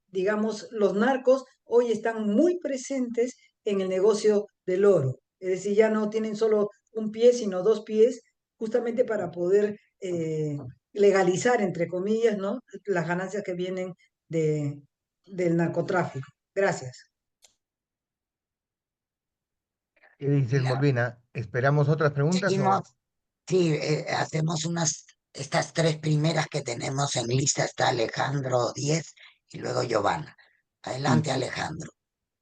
digamos, los narcos hoy están muy presentes en el negocio del oro? Es decir, ya no tienen solo un pie, sino dos pies, justamente para poder legalizar, entre comillas, ¿no? Las ganancias que vienen de, del narcotráfico. Gracias. ¿Qué dices, La- Molvina? ¿Esperamos otras preguntas seguimos, o...? sí, hacemos estas tres primeras que tenemos en lista, está Alejandro 10 y luego Giovanna. Sí, Adelante, Alejandro.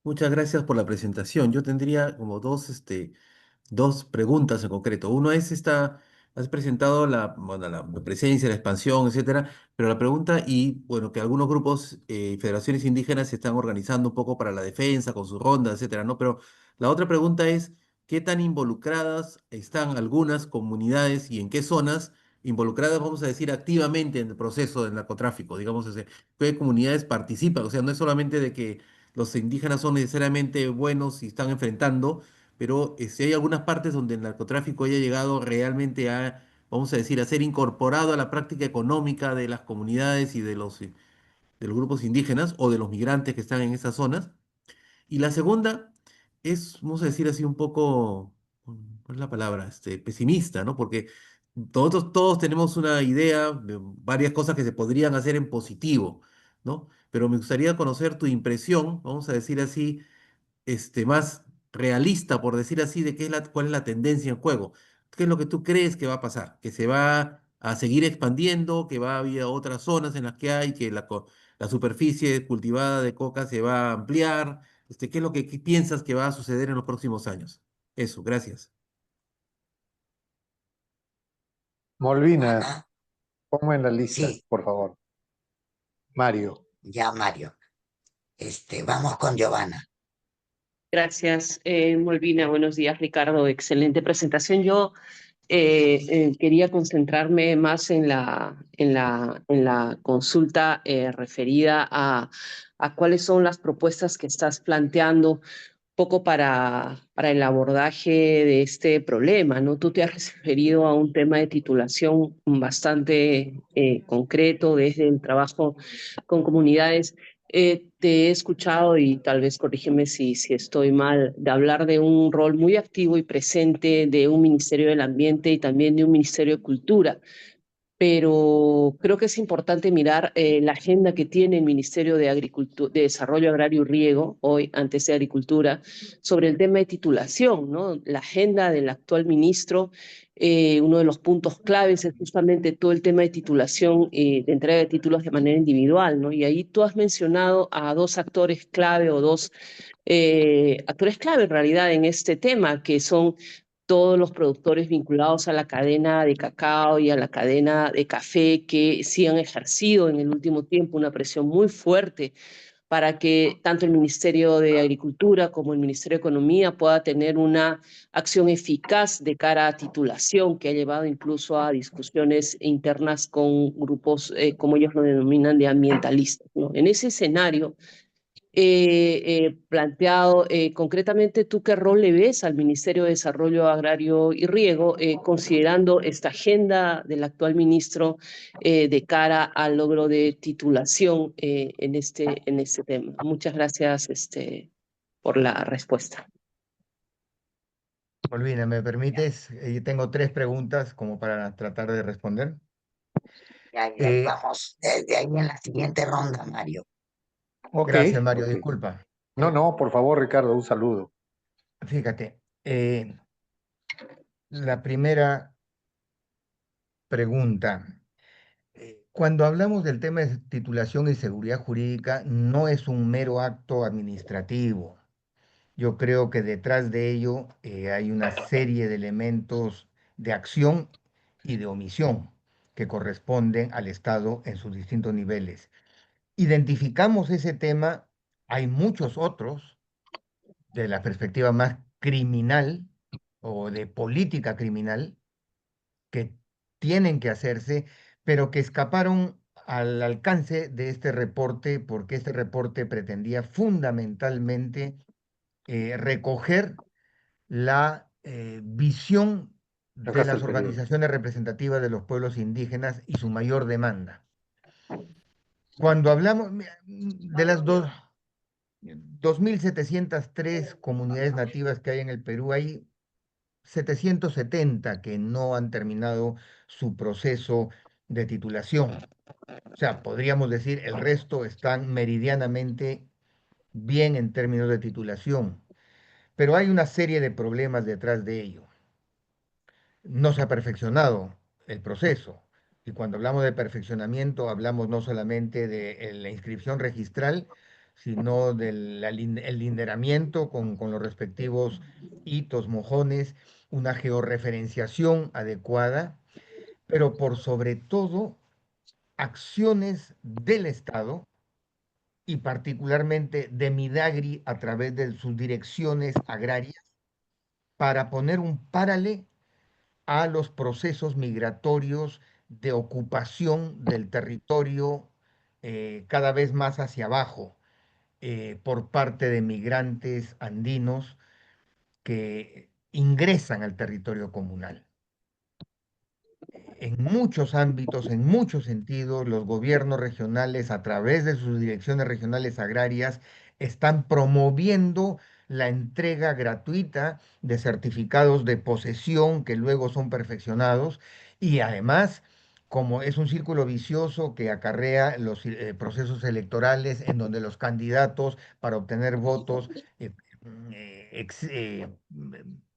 muchas gracias por la presentación. Yo tendría como dos preguntas en concreto. Uno es has presentado bueno, la presencia, la expansión, etcétera, pero la pregunta, y bueno, que algunos grupos y federaciones indígenas se están organizando un poco para la defensa, con sus rondas, etcétera, ¿no? Pero la otra pregunta es, ¿qué tan involucradas están algunas comunidades y en qué zonas involucradas, vamos a decir, activamente en el proceso del narcotráfico? Digamos, ¿qué comunidades participan? O sea, no es solamente de que los indígenas son necesariamente buenos y están enfrentando, pero si hay algunas partes donde el narcotráfico haya llegado realmente vamos a decir, a ser incorporado a la práctica económica de las comunidades y de los grupos indígenas o de los migrantes que están en esas zonas. Y la segunda es, vamos a decir así, un poco, ¿cuál es la palabra? Pesimista, ¿no? Porque todos tenemos una idea de varias cosas que se podrían hacer en positivo, ¿no? Pero me gustaría conocer tu impresión, vamos a decir así, más realista, por decir así, de cuál es la tendencia en juego. ¿Qué es lo que tú crees que va a pasar? ¿Que se va a seguir expandiendo? ¿Que va a haber otras zonas en las que hay? ¿Que la superficie cultivada de coca se va a ampliar? ¿Qué es lo que piensas que va a suceder en los próximos años? Eso, gracias. Molvina, Giovanna, ponme en la lista, sí, por favor. Mario. ya Mario. Vamos con Giovanna. Gracias, Molvina. Buenos días, Ricardo. Excelente presentación. Yo quería concentrarme más en la consulta referida a cuáles son las propuestas que estás planteando poco para el abordaje de este problema, ¿no? Tú te has referido a un tema de titulación bastante concreto desde el trabajo con comunidades. Te he escuchado, y tal vez corrígeme si estoy mal, de hablar de un rol muy activo y presente de un Ministerio del Ambiente y también de un Ministerio de Cultura, pero creo que es importante mirar la agenda que tiene el Ministerio de de Desarrollo Agrario y Riego, hoy antes de Agricultura, sobre el tema de titulación, ¿no? La agenda del actual ministro, uno de los puntos claves es justamente todo el tema de titulación, de entrega de títulos de manera individual, ¿no? Y ahí tú has mencionado a dos actores clave o dos actores clave en realidad en este tema, que son todos los productores vinculados a la cadena de cacao y a la cadena de café, que sí han ejercido en el último tiempo una presión muy fuerte para que tanto el Ministerio de Agricultura como el Ministerio de Economía pueda tener una acción eficaz de cara a titulación, que ha llevado incluso a discusiones internas con grupos, como ellos lo denominan, de ambientalistas, ¿no? En ese escenario planteado. Concretamente, ¿tú qué rol le ves al Ministerio de Desarrollo Agrario y Riego, considerando esta agenda del actual ministro de cara al logro de titulación en este tema? Muchas gracias por la respuesta. Molvina, ¿me permites? Tengo tres preguntas como para tratar de responder. Y ahí Eh, vamos, de ahí en la siguiente ronda, Mario. Ok, gracias, Mario, ok. disculpa. No, no, por favor, Ricardo, un saludo. Fíjate, la primera pregunta. Cuando hablamos del tema de titulación y seguridad jurídica, no es un mero acto administrativo. Yo creo que detrás de ello hay una serie de elementos de acción y de omisión que corresponden al Estado en sus distintos niveles. Identificamos ese tema, hay muchos otros de la perspectiva más criminal o de política criminal que tienen que hacerse, pero que escaparon al alcance de este reporte porque este reporte pretendía fundamentalmente recoger la visión de Dejas las el periodo. organizaciones representativas de los pueblos indígenas y su mayor demanda. Cuando hablamos de las 2.703 comunidades nativas que hay en el Perú, hay 770 que no han terminado su proceso de titulación. O sea, podríamos decir el resto están meridianamente bien en términos de titulación, pero hay una serie de problemas detrás de ello. No se ha perfeccionado el proceso. Y cuando hablamos de perfeccionamiento, hablamos no solamente de la inscripción registral, sino del el lideramiento con los respectivos hitos, mojones, una georreferenciación adecuada, pero por sobre todo acciones del Estado y particularmente de Midagri a través de sus direcciones agrarias para poner un paralelo a los procesos migratorios de ocupación del territorio cada vez más hacia abajo por parte de migrantes andinos que ingresan al territorio comunal. En muchos ámbitos, en muchos sentidos, los gobiernos regionales, a través de sus direcciones regionales agrarias, están promoviendo la entrega gratuita de certificados de posesión que luego son perfeccionados y además, como es un círculo vicioso que acarrea los procesos electorales en donde los candidatos para obtener votos eh,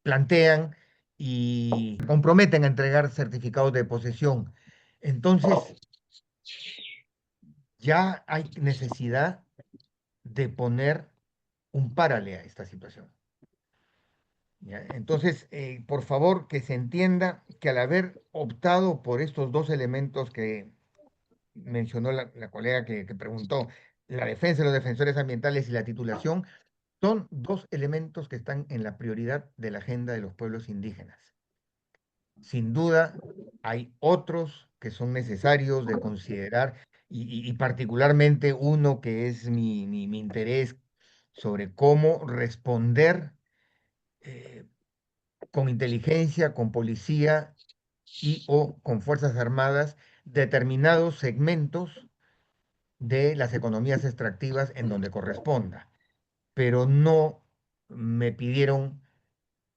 plantean y comprometen a entregar certificados de posesión. Entonces, ya hay necesidad de poner un párale a esta situación. ¿Ya? Entonces, por favor, que se entienda que al haber optado por estos dos elementos que mencionó la colega que preguntó, la defensa de los defensores ambientales y la titulación, son dos elementos que están en la prioridad de la agenda de los pueblos indígenas. Sin duda, hay otros que son necesarios de considerar y particularmente uno que es mi interés sobre cómo responder eh, con inteligencia, con policía y o con Fuerzas Armadas determinados segmentos de las economías extractivas en donde corresponda. Pero no me pidieron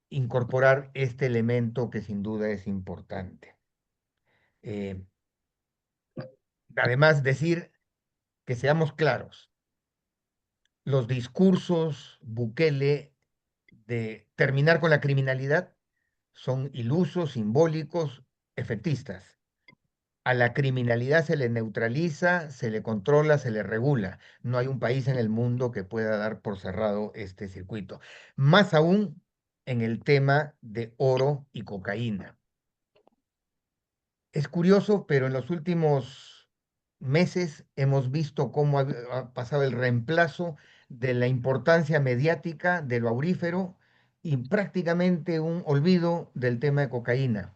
incorporar este elemento que sin duda es importante. Eh, Además, decir que seamos claros, los discursos Bukele de terminar con la criminalidad son ilusos, simbólicos, efectistas. A la criminalidad se le neutraliza, se le controla, se le regula. No hay un país en el mundo que pueda dar por cerrado este circuito. Más aún en el tema de oro y cocaína. Es curioso, pero en los últimos meses hemos visto cómo ha pasado el reemplazo de la importancia mediática de lo aurífero y prácticamente un olvido del tema de cocaína.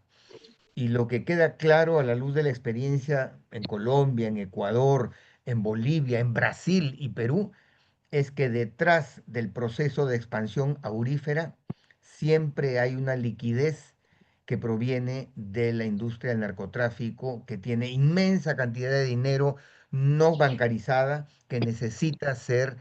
Y lo que queda claro a la luz de la experiencia en Colombia, en Ecuador, en Bolivia, en Brasil y Perú, es que detrás del proceso de expansión aurífera siempre hay una liquidez que proviene de la industria del narcotráfico, que tiene inmensa cantidad de dinero no bancarizada, que necesita ser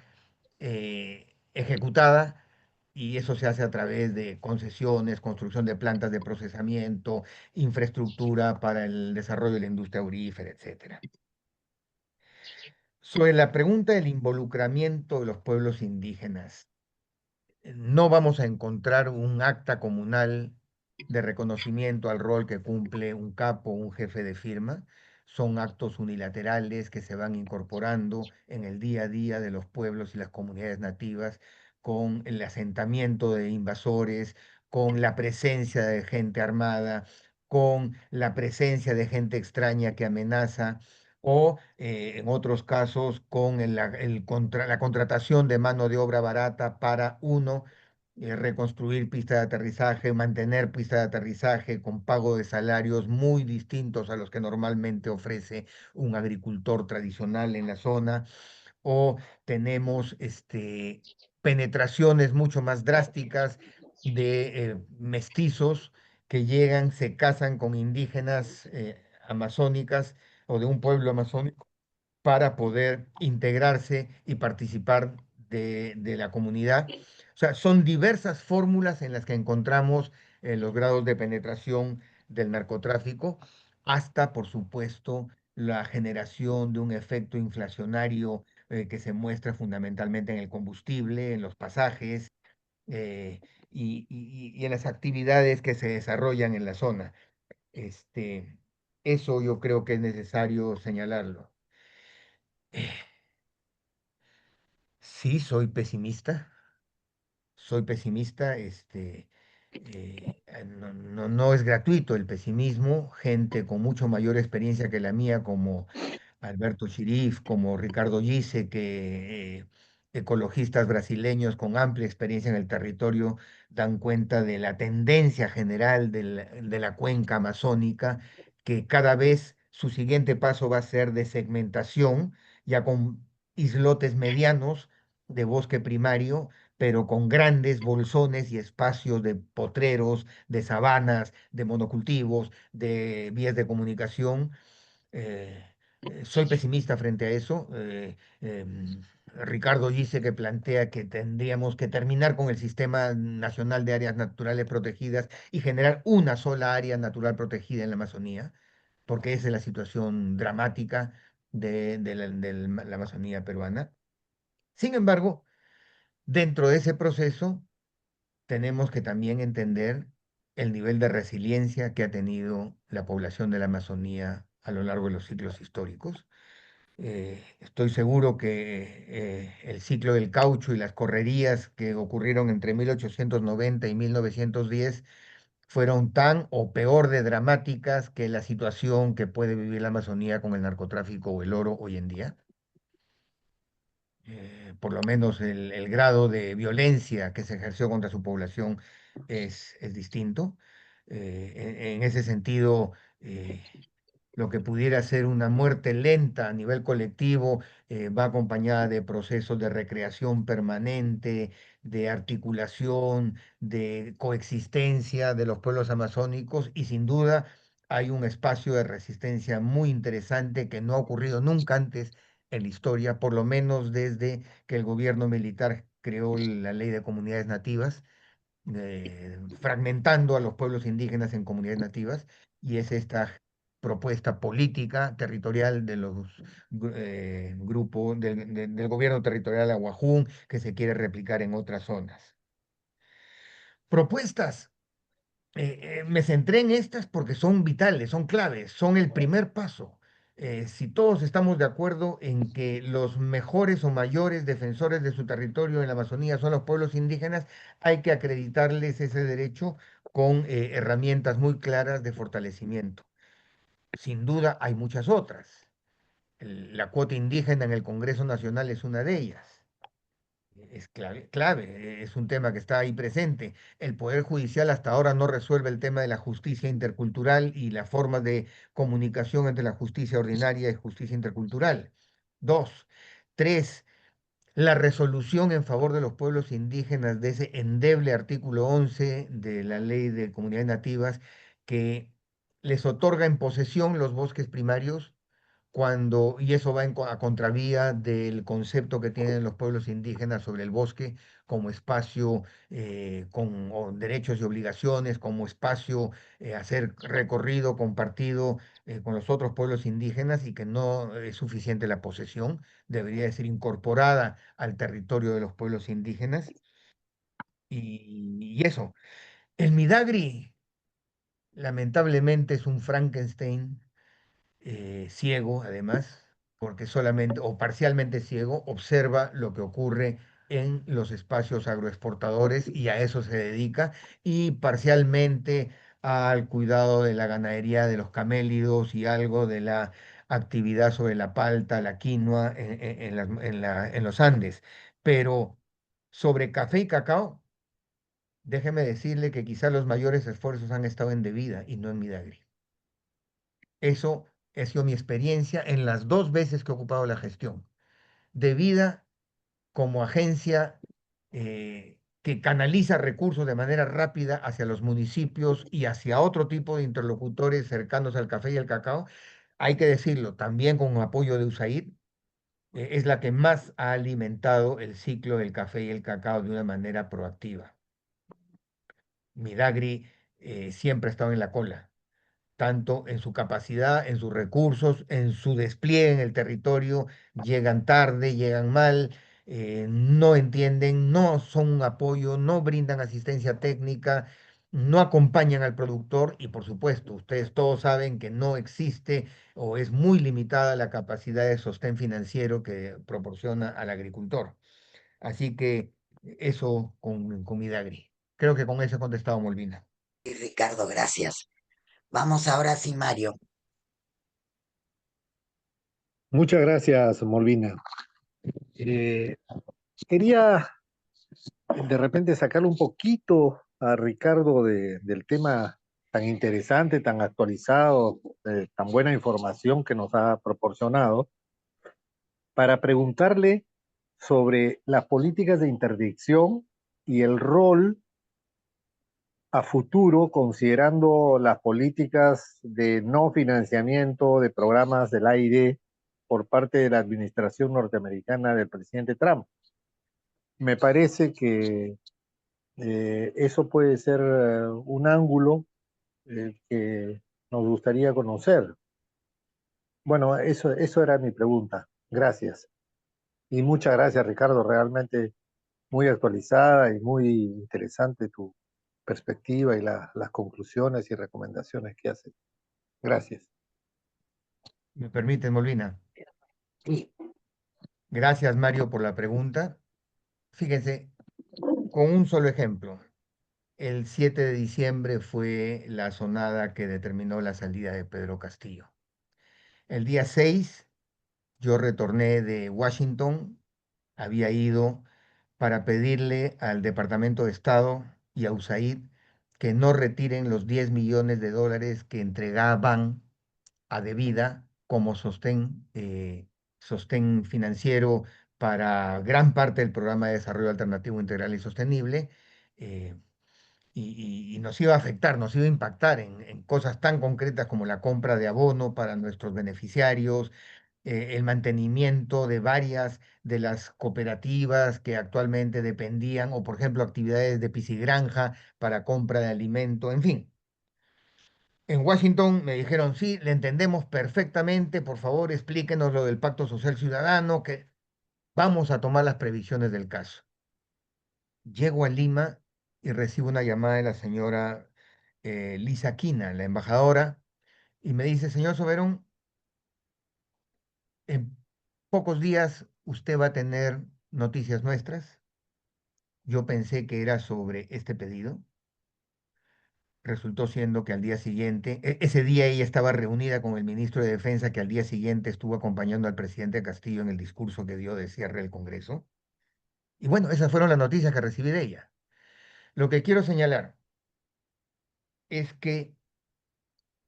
ejecutada, y eso se hace a través de concesiones, construcción de plantas de procesamiento, infraestructura para el desarrollo de la industria aurífera, etcétera. Sobre la pregunta del involucramiento de los pueblos indígenas, no vamos a encontrar un acta comunal de reconocimiento al rol que cumple un capo, un jefe de firma. son actos unilaterales que se van incorporando en el día a día de los pueblos y las comunidades nativas, con el asentamiento de invasores, con la presencia de gente armada, con la presencia de gente extraña que amenaza, o en otros casos con la contratación de mano de obra barata para uno reconstruir pista de aterrizaje, mantener pista de aterrizaje con pago de salarios muy distintos a los que normalmente ofrece un agricultor tradicional en la zona, o tenemos penetraciones mucho más drásticas de mestizos que llegan, se casan con indígenas amazónicas o de un pueblo amazónico para poder integrarse y participar de la comunidad. O sea, son diversas fórmulas en las que encontramos los grados de penetración del narcotráfico, hasta, por supuesto, la generación de un efecto inflacionario que se muestra fundamentalmente en el combustible, en los pasajes y en las actividades que se desarrollan en la zona. Este, Eso yo creo que es necesario señalarlo. Sí, soy pesimista. Soy pesimista. No es gratuito el pesimismo. Gente con mucho mayor experiencia que la mía, como Alberto Chirif, como Ricardo Gise, que ecologistas brasileños con amplia experiencia en el territorio dan cuenta de la tendencia general de la cuenca amazónica, que cada vez su siguiente paso va a ser de segmentación, ya con islotes medianos de bosque primario, pero con grandes bolsones y espacios de potreros, de sabanas, de monocultivos, de vías de comunicación. eh, Soy pesimista frente a eso. Ricardo dice que plantea que tendríamos que terminar con el Sistema Nacional de Áreas Naturales Protegidas y generar una sola área natural protegida en la Amazonía, porque esa es la situación dramática de la Amazonía peruana. Sin embargo, dentro de ese proceso, tenemos que también entender el nivel de resiliencia que ha tenido la población de la Amazonía a lo largo de los ciclos históricos. Estoy seguro que el ciclo del caucho y las correrías que ocurrieron entre 1890 y 1910 fueron tan o peor de dramáticas que la situación que puede vivir la Amazonía con el narcotráfico o el oro hoy en día. Por lo menos el grado de violencia que se ejerció contra su población es distinto. En ese sentido, eh, lo que pudiera ser una muerte lenta a nivel colectivo va acompañada de procesos de recreación permanente, de articulación, de coexistencia de los pueblos amazónicos, y sin duda hay un espacio de resistencia muy interesante que no ha ocurrido nunca antes en la historia, por lo menos desde que el gobierno militar creó la ley de comunidades nativas, fragmentando a los pueblos indígenas en comunidades nativas, y es esta propuesta política territorial de los grupos del gobierno territorial de Aguajún que se quiere replicar en otras zonas. Propuestas. Me centré en estas porque son vitales, son claves, son el primer paso. Si todos estamos de acuerdo en que los mejores o mayores defensores de su territorio en la Amazonía son los pueblos indígenas, hay que acreditarles ese derecho con herramientas muy claras de fortalecimiento. Sin duda hay muchas otras. La cuota indígena en el Congreso Nacional es una de ellas. Es clave, clave, es un tema que está ahí presente. El Poder Judicial hasta ahora no resuelve el tema de la justicia intercultural y las formas de comunicación entre la justicia ordinaria y justicia intercultural. Dos. Tres, la resolución en favor de los pueblos indígenas de ese endeble artículo 11 de la Ley de Comunidades Nativas, que les otorga en posesión los bosques primarios, y eso va a contravía del concepto que tienen los pueblos indígenas sobre el bosque como espacio con derechos y obligaciones, como espacio a ser recorrido, compartido con los otros pueblos indígenas, y que no es suficiente la posesión, debería ser incorporada al territorio de los pueblos indígenas. Y eso, el Midagri lamentablemente es un Frankenstein ciego además, porque solamente o parcialmente ciego observa lo que ocurre en los espacios agroexportadores y a eso se dedica, y parcialmente al cuidado de la ganadería de los camélidos y algo de la actividad sobre la palta, la quinoa en los Andes. Pero sobre café y cacao, déjeme decirle que quizá los mayores esfuerzos han estado en Devida y no en Midagri. Eso ha sido mi experiencia en las dos veces que he ocupado la gestión. Devida como agencia que canaliza recursos de manera rápida hacia los municipios y hacia otro tipo de interlocutores cercanos al café y el cacao, hay que decirlo, también con apoyo de USAID, es la que más ha alimentado el ciclo del café y el cacao de una manera proactiva. Midagri siempre ha estado en la cola, tanto en su capacidad, en sus recursos, en su despliegue en el territorio. Llegan tarde, llegan mal, no entienden, no son un apoyo, no brindan asistencia técnica, no acompañan al productor y por supuesto, ustedes todos saben que no existe o es muy limitada la capacidad de sostén financiero que proporciona al agricultor. Así que eso con Midagri. Creo que con eso he contestado, Molvina. Y Ricardo, gracias. Vamos ahora sí, Mario. Muchas gracias, Molvina. Eh, Quería de repente sacarle un poquito a Ricardo del tema tan interesante, tan actualizado, tan buena información que nos ha proporcionado, para preguntarle sobre las políticas de interdicción y el rol a futuro, considerando las políticas de no financiamiento de programas del AID por parte de la administración norteamericana del presidente Trump. Me parece que eso puede ser un ángulo que nos gustaría conocer. Bueno, eso era mi pregunta. Gracias. Y muchas gracias, Ricardo. Realmente muy actualizada y muy interesante tu perspectiva y las conclusiones y recomendaciones que haces. Gracias. ¿Me permite, Molvina? Sí, Gracias, Mario, por la pregunta. Fíjense, con un solo ejemplo, el 7 de diciembre fue la sonada que determinó la salida de Pedro Castillo. El día 6 yo retorné de Washington, había ido para pedirle al Departamento de Estado y a USAID que no retiren los 10 millones de dólares que entregaban a debida como sostén financiero para gran parte del programa de desarrollo alternativo integral y sostenible. eh, y nos iba a afectar, nos iba a impactar en cosas tan concretas como la compra de abono para nuestros beneficiarios, el mantenimiento de varias de las cooperativas que actualmente dependían, o por ejemplo actividades de piscigranja para compra de alimento, en fin. En Washington me dijeron, sí, le entendemos perfectamente, por favor explíquenos lo del Pacto Social Ciudadano, que vamos a tomar las previsiones del caso. Llego a Lima y recibo una llamada de la señora Lisa Quina, la embajadora, y me dice, señor Soberón, en pocos días usted va a tener noticias nuestras. Yo pensé que era sobre este pedido. Resultó siendo que al día siguiente, ese día ella estaba reunida con el ministro de Defensa, que al día siguiente estuvo acompañando al presidente Castillo en el discurso que dio de cierre del Congreso. Y bueno, esas fueron las noticias que recibí de ella. Lo que quiero señalar es que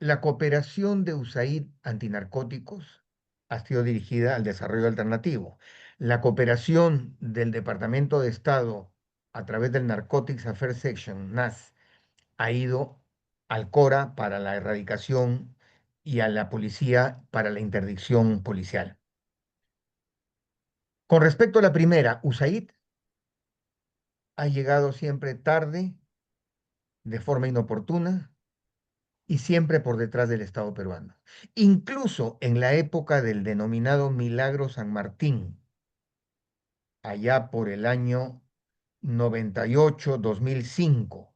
la cooperación de USAID antinarcóticos ha sido dirigida al desarrollo alternativo. La cooperación del Departamento de Estado a través del Narcotics Affairs Section, NAS, ha ido al CORA para la erradicación y a la policía para la interdicción policial. Con respecto a la primera, USAID ha llegado siempre tarde, de forma inoportuna, y siempre por detrás del Estado peruano. Incluso en la época del denominado Milagro San Martín, allá por el año 98-2005,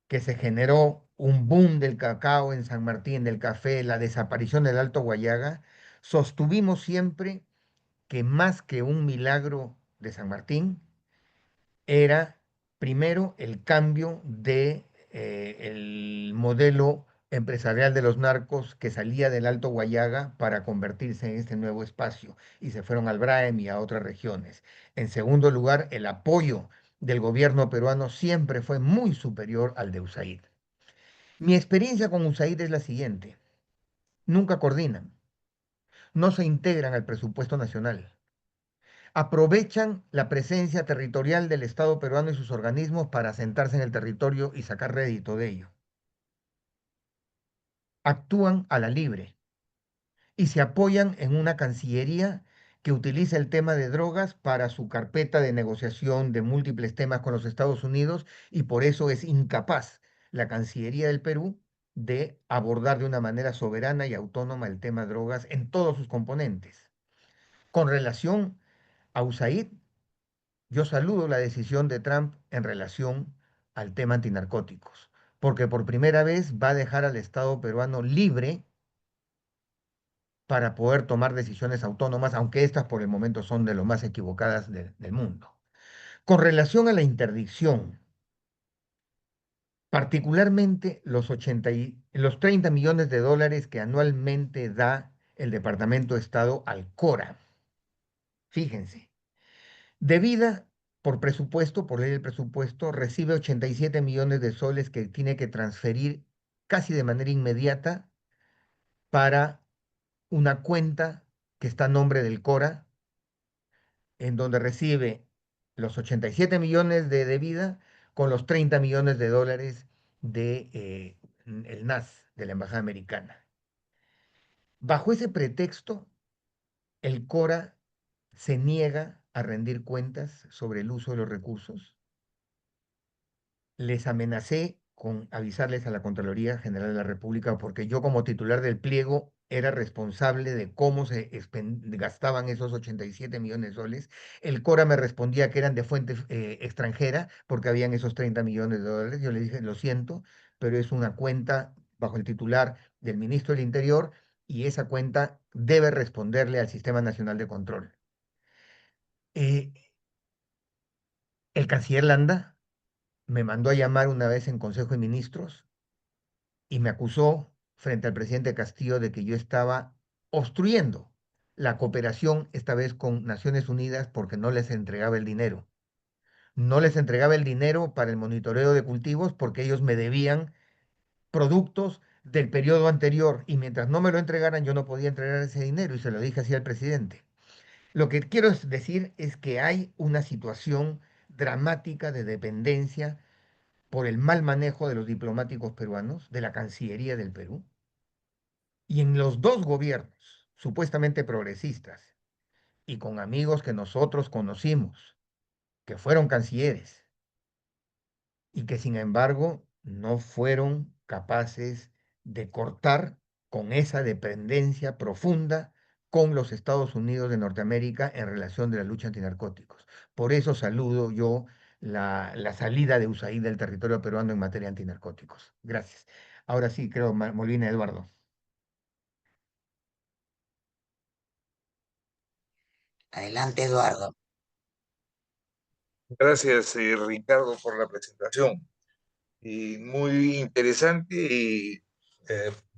que se generó un boom del cacao en San Martín, del café, la desaparición del Alto Guayaga, sostuvimos siempre que más que un milagro de San Martín, era primero el cambio de el modelo empresarial de los narcos que salía del Alto Guayaga para convertirse en este nuevo espacio y se fueron al Braem y a otras regiones. En segundo lugar, el apoyo del gobierno peruano siempre fue muy superior al de USAID. Mi experiencia con USAID es la siguiente: nunca coordinan, no se integran al presupuesto nacional, aprovechan la presencia territorial del Estado peruano y sus organismos para asentarse en el territorio y sacar rédito de ello. Actúan a la libre y se apoyan en una cancillería que utiliza el tema de drogas para su carpeta de negociación de múltiples temas con los Estados Unidos, y por eso es incapaz la Cancillería del Perú de abordar de una manera soberana y autónoma el tema drogas en todos sus componentes. Con relación a USAID, yo saludo la decisión de Trump en relación al tema antinarcóticos, porque por primera vez va a dejar al Estado peruano libre para poder tomar decisiones autónomas, aunque estas por el momento son de lo más equivocadas del mundo. Con relación a la interdicción, particularmente los 30 millones de dólares que anualmente da el Departamento de Estado al CORA. Fíjense, debida por presupuesto, por ley del presupuesto, recibe 87 millones de soles que tiene que transferir casi de manera inmediata para una cuenta que está a nombre del CORA, en donde recibe los 87 millones de debida con los 30 millones de dólares de el NAS, de la Embajada Americana. Bajo ese pretexto, el CORA se niega a rendir cuentas sobre el uso de los recursos. Les amenacé con avisarles a la Contraloría General de la República, porque yo, como titular del pliego, era responsable de cómo se gastaban esos 87 millones de soles. El CORA me respondía que eran de fuente extranjera porque habían esos 30 millones de dólares. Yo le dije, lo siento, pero es una cuenta bajo el titular del ministro del Interior y esa cuenta debe responderle al Sistema Nacional de Control. Eh, el canciller Landa me mandó a llamar una vez en Consejo de Ministros y me acusó frente al presidente Castillo de que yo estaba obstruyendo la cooperación, esta vez con Naciones Unidas, porque no les entregaba el dinero. No les entregaba el dinero para el monitoreo de cultivos porque ellos me debían productos del periodo anterior, y mientras no me lo entregaran yo no podía entregar ese dinero, y se lo dije así al presidente. Lo que quiero decir es que hay una situación dramática de dependencia por el mal manejo de los diplomáticos peruanos, de la Cancillería del Perú, y en los dos gobiernos supuestamente progresistas y con amigos que nosotros conocimos, que fueron cancilleres y que sin embargo no fueron capaces de cortar con esa dependencia profunda con los Estados Unidos de Norteamérica en relación de la lucha antinarcóticos. Por eso saludo yo la salida de USAID del territorio peruano en materia antinarcóticos. Gracias. Ahora sí, creo, Molina Eduardo. Adelante, Eduardo. Gracias, Ricardo, por la presentación. Muy interesante y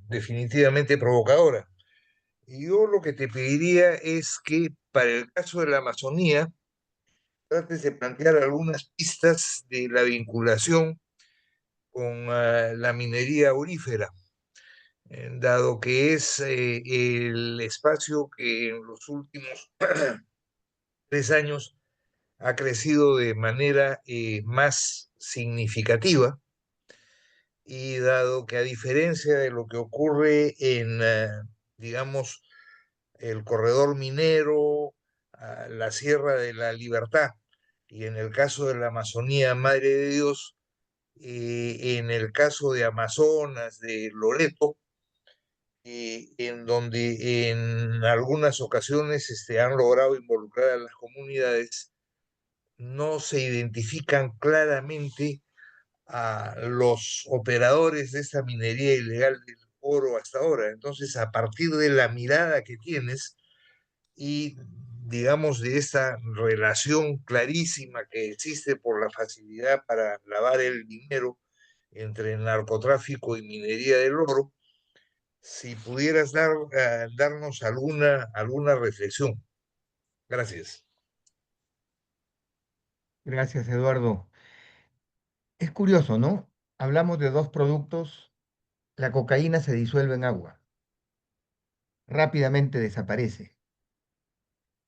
definitivamente provocadora. Y yo lo que te pediría es que para el caso de la Amazonía trates de plantear algunas pistas de la vinculación con la minería aurífera, dado que es el espacio que en los últimos 3 años ha crecido de manera más significativa, y dado que a diferencia de lo que ocurre en, digamos, el corredor minero, la Sierra de la Libertad, y en el caso de la Amazonía, Madre de Dios, en el caso de Amazonas, de Loreto, en donde en algunas ocasiones han logrado involucrar a las comunidades, no se identifican claramente a los operadores de esta minería ilegal del oro hasta ahora. Entonces, a partir de la mirada que tienes y, digamos, de esta relación clarísima que existe por la facilidad para lavar el dinero entre el narcotráfico y minería del oro, si pudieras darnos alguna reflexión. Gracias. Gracias, Eduardo. Es curioso, ¿no? Hablamos de dos productos. La cocaína se disuelve en agua, rápidamente desaparece.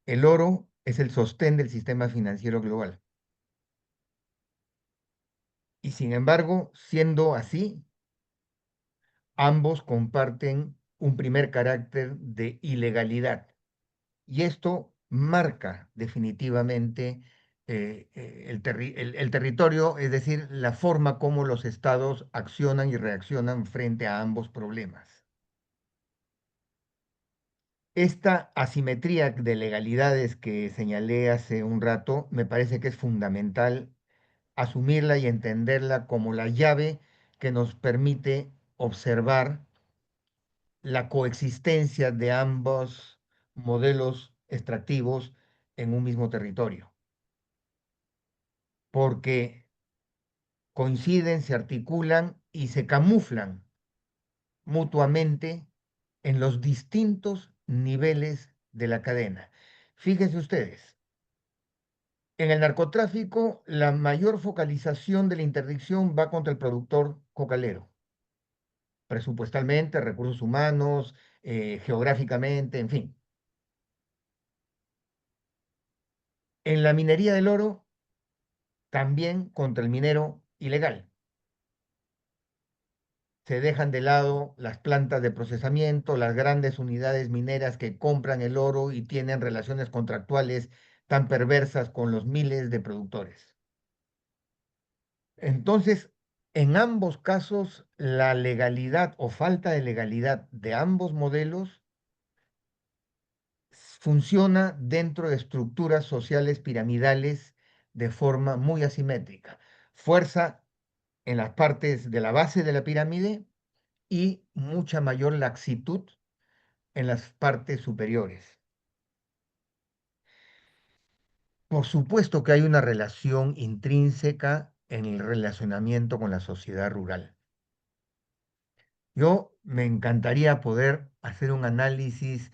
El oro es el sostén del sistema financiero global. Y sin embargo, siendo así, ambos comparten un primer carácter de ilegalidad. Y esto marca definitivamente el territorio, es decir, la forma como los estados accionan y reaccionan frente a ambos problemas. Esta asimetría de legalidades que señalé hace un rato me parece que es fundamental asumirla y entenderla como la llave que nos permite observar la coexistencia de ambos modelos extractivos en un mismo territorio, porque coinciden, se articulan y se camuflan mutuamente en los distintos niveles de la cadena. Fíjense ustedes, en el narcotráfico la mayor focalización de la interdicción va contra el productor cocalero, presupuestalmente, recursos humanos, geográficamente, en fin. En la minería del oro, también contra el minero ilegal. Se dejan de lado las plantas de procesamiento, las grandes unidades mineras que compran el oro y tienen relaciones contractuales tan perversas con los miles de productores. Entonces, en ambos casos, la legalidad o falta de legalidad de ambos modelos funciona dentro de estructuras sociales piramidales de forma muy asimétrica. Fuerza en las partes de la base de la pirámide y mucha mayor laxitud en las partes superiores. Por supuesto que hay una relación intrínseca en el relacionamiento con la sociedad rural. Yo me encantaría poder hacer un análisis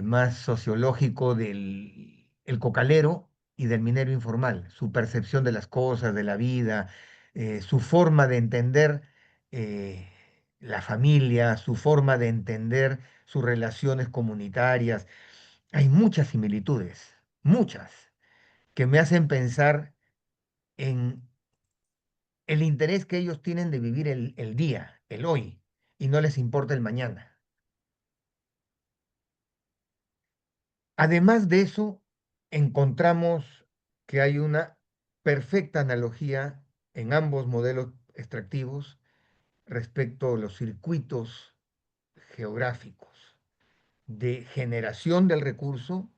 más sociológico del el cocalero y del minero informal, su percepción de las cosas, de la vida, su forma de entender eh, la familia, su forma de entender sus relaciones comunitarias. Hay muchas similitudes, muchas, que me hacen pensar en el interés que ellos tienen de vivir el día, el hoy, y no les importa el mañana. Además de eso, encontramos que hay una perfecta analogía en ambos modelos extractivos respecto a los circuitos geográficos de generación del recurso.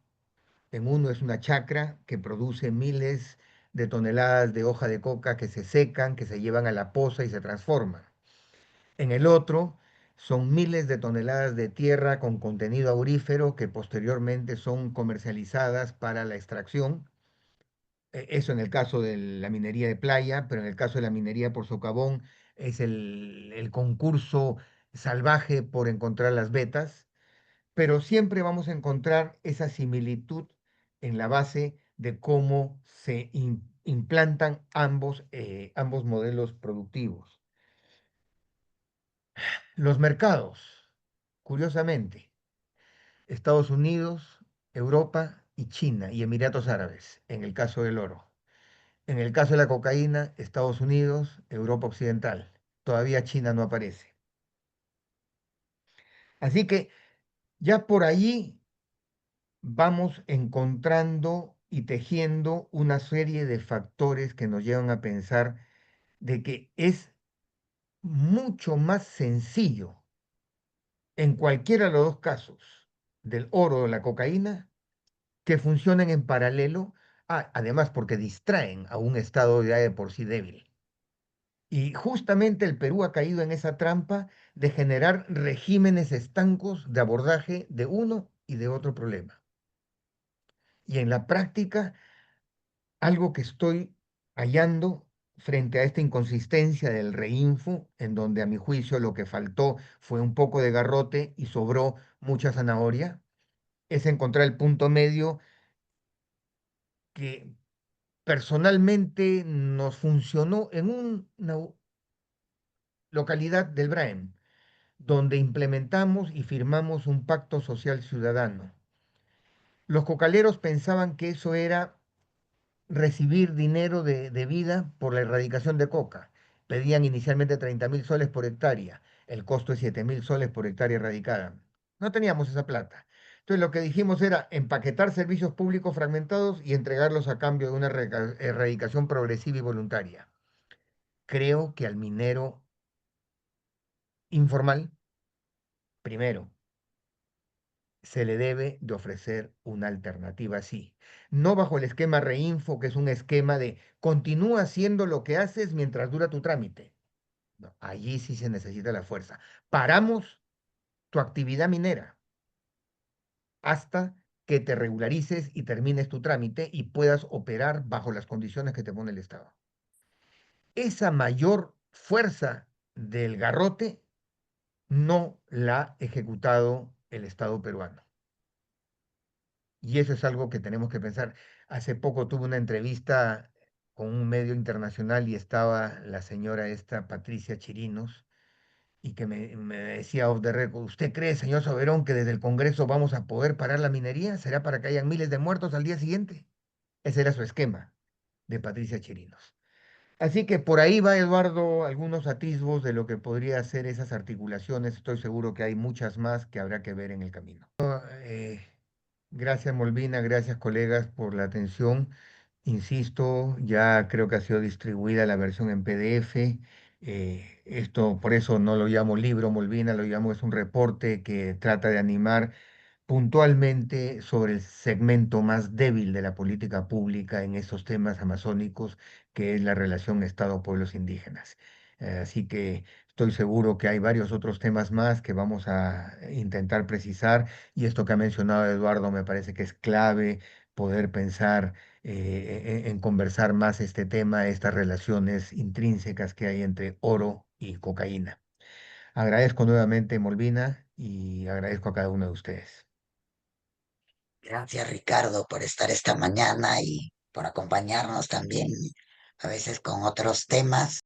En uno es una chacra que produce miles de toneladas de hoja de coca que se secan, que se llevan a la poza y se transforman. En el otro son miles de toneladas de tierra con contenido aurífero que posteriormente son comercializadas para la extracción. Eso en el caso de la minería de playa, pero en el caso de la minería por socavón es el concurso salvaje por encontrar las vetas, pero siempre vamos a encontrar esa similitud en la base de cómo se implantan ambos modelos productivos. Los mercados, curiosamente, Estados Unidos, Europa y China y Emiratos Árabes, en el caso del oro. En el caso de la cocaína, Estados Unidos, Europa Occidental. Todavía China no aparece. Así que ya por allí vamos encontrando y tejiendo una serie de factores que nos llevan a pensar de que es mucho más sencillo en cualquiera de los dos casos, del oro o la cocaína, que funcionen en paralelo, además porque distraen a un estado ya de por sí débil. Y justamente el Perú ha caído en esa trampa de generar regímenes estancos de abordaje de uno y de otro problema. Y en la práctica, algo que estoy hallando frente a esta inconsistencia del reinfo, en donde a mi juicio lo que faltó fue un poco de garrote y sobró mucha zanahoria, es encontrar el punto medio que personalmente nos funcionó en una localidad del Braem, donde implementamos y firmamos un pacto social ciudadano. Los cocaleros pensaban que eso era recibir dinero de vida por la erradicación de coca. Pedían inicialmente 30.000 soles por hectárea. El costo es 7.000 soles por hectárea erradicada. No teníamos esa plata. Entonces lo que dijimos era empaquetar servicios públicos fragmentados y entregarlos a cambio de una erradicación progresiva y voluntaria. Creo que al minero informal, primero, se le debe de ofrecer una alternativa así. No bajo el esquema Reinfo, que es un esquema de continúa haciendo lo que haces mientras dura tu trámite. No, allí sí se necesita la fuerza. Paramos tu actividad minera hasta que te regularices y termines tu trámite y puedas operar bajo las condiciones que te pone el Estado. Esa mayor fuerza del garrote no la ha ejecutado el Estado peruano. Y eso es algo que tenemos que pensar. Hace poco tuve una entrevista con un medio internacional y estaba la señora esta, Patricia Chirinos, y que me decía off the record, ¿usted cree, señor Soberón, que desde el Congreso vamos a poder parar la minería? ¿Será para que hayan miles de muertos al día siguiente? Ese era su esquema de Patricia Chirinos. Así que por ahí va, Eduardo, algunos atisbos de lo que podría ser esas articulaciones. Estoy seguro que hay muchas más que habrá que ver en el camino. Gracias, Molvina, gracias, colegas, por la atención. Insisto, ya creo que ha sido distribuida la versión en PDF. Esto, por eso no lo llamo libro, Molvina, lo llamo, es un reporte que trata de animar puntualmente sobre el segmento más débil de la política pública en estos temas amazónicos, que es la relación Estado-pueblos indígenas. Así que estoy seguro que hay varios otros temas más que vamos a intentar precisar, y esto que ha mencionado Eduardo me parece que es clave poder pensar en conversar más este tema, estas relaciones intrínsecas que hay entre oro y cocaína. Agradezco nuevamente, Molvina, y agradezco a cada uno de ustedes. Gracias, Ricardo, por estar esta mañana y por acompañarnos también a veces con otros temas.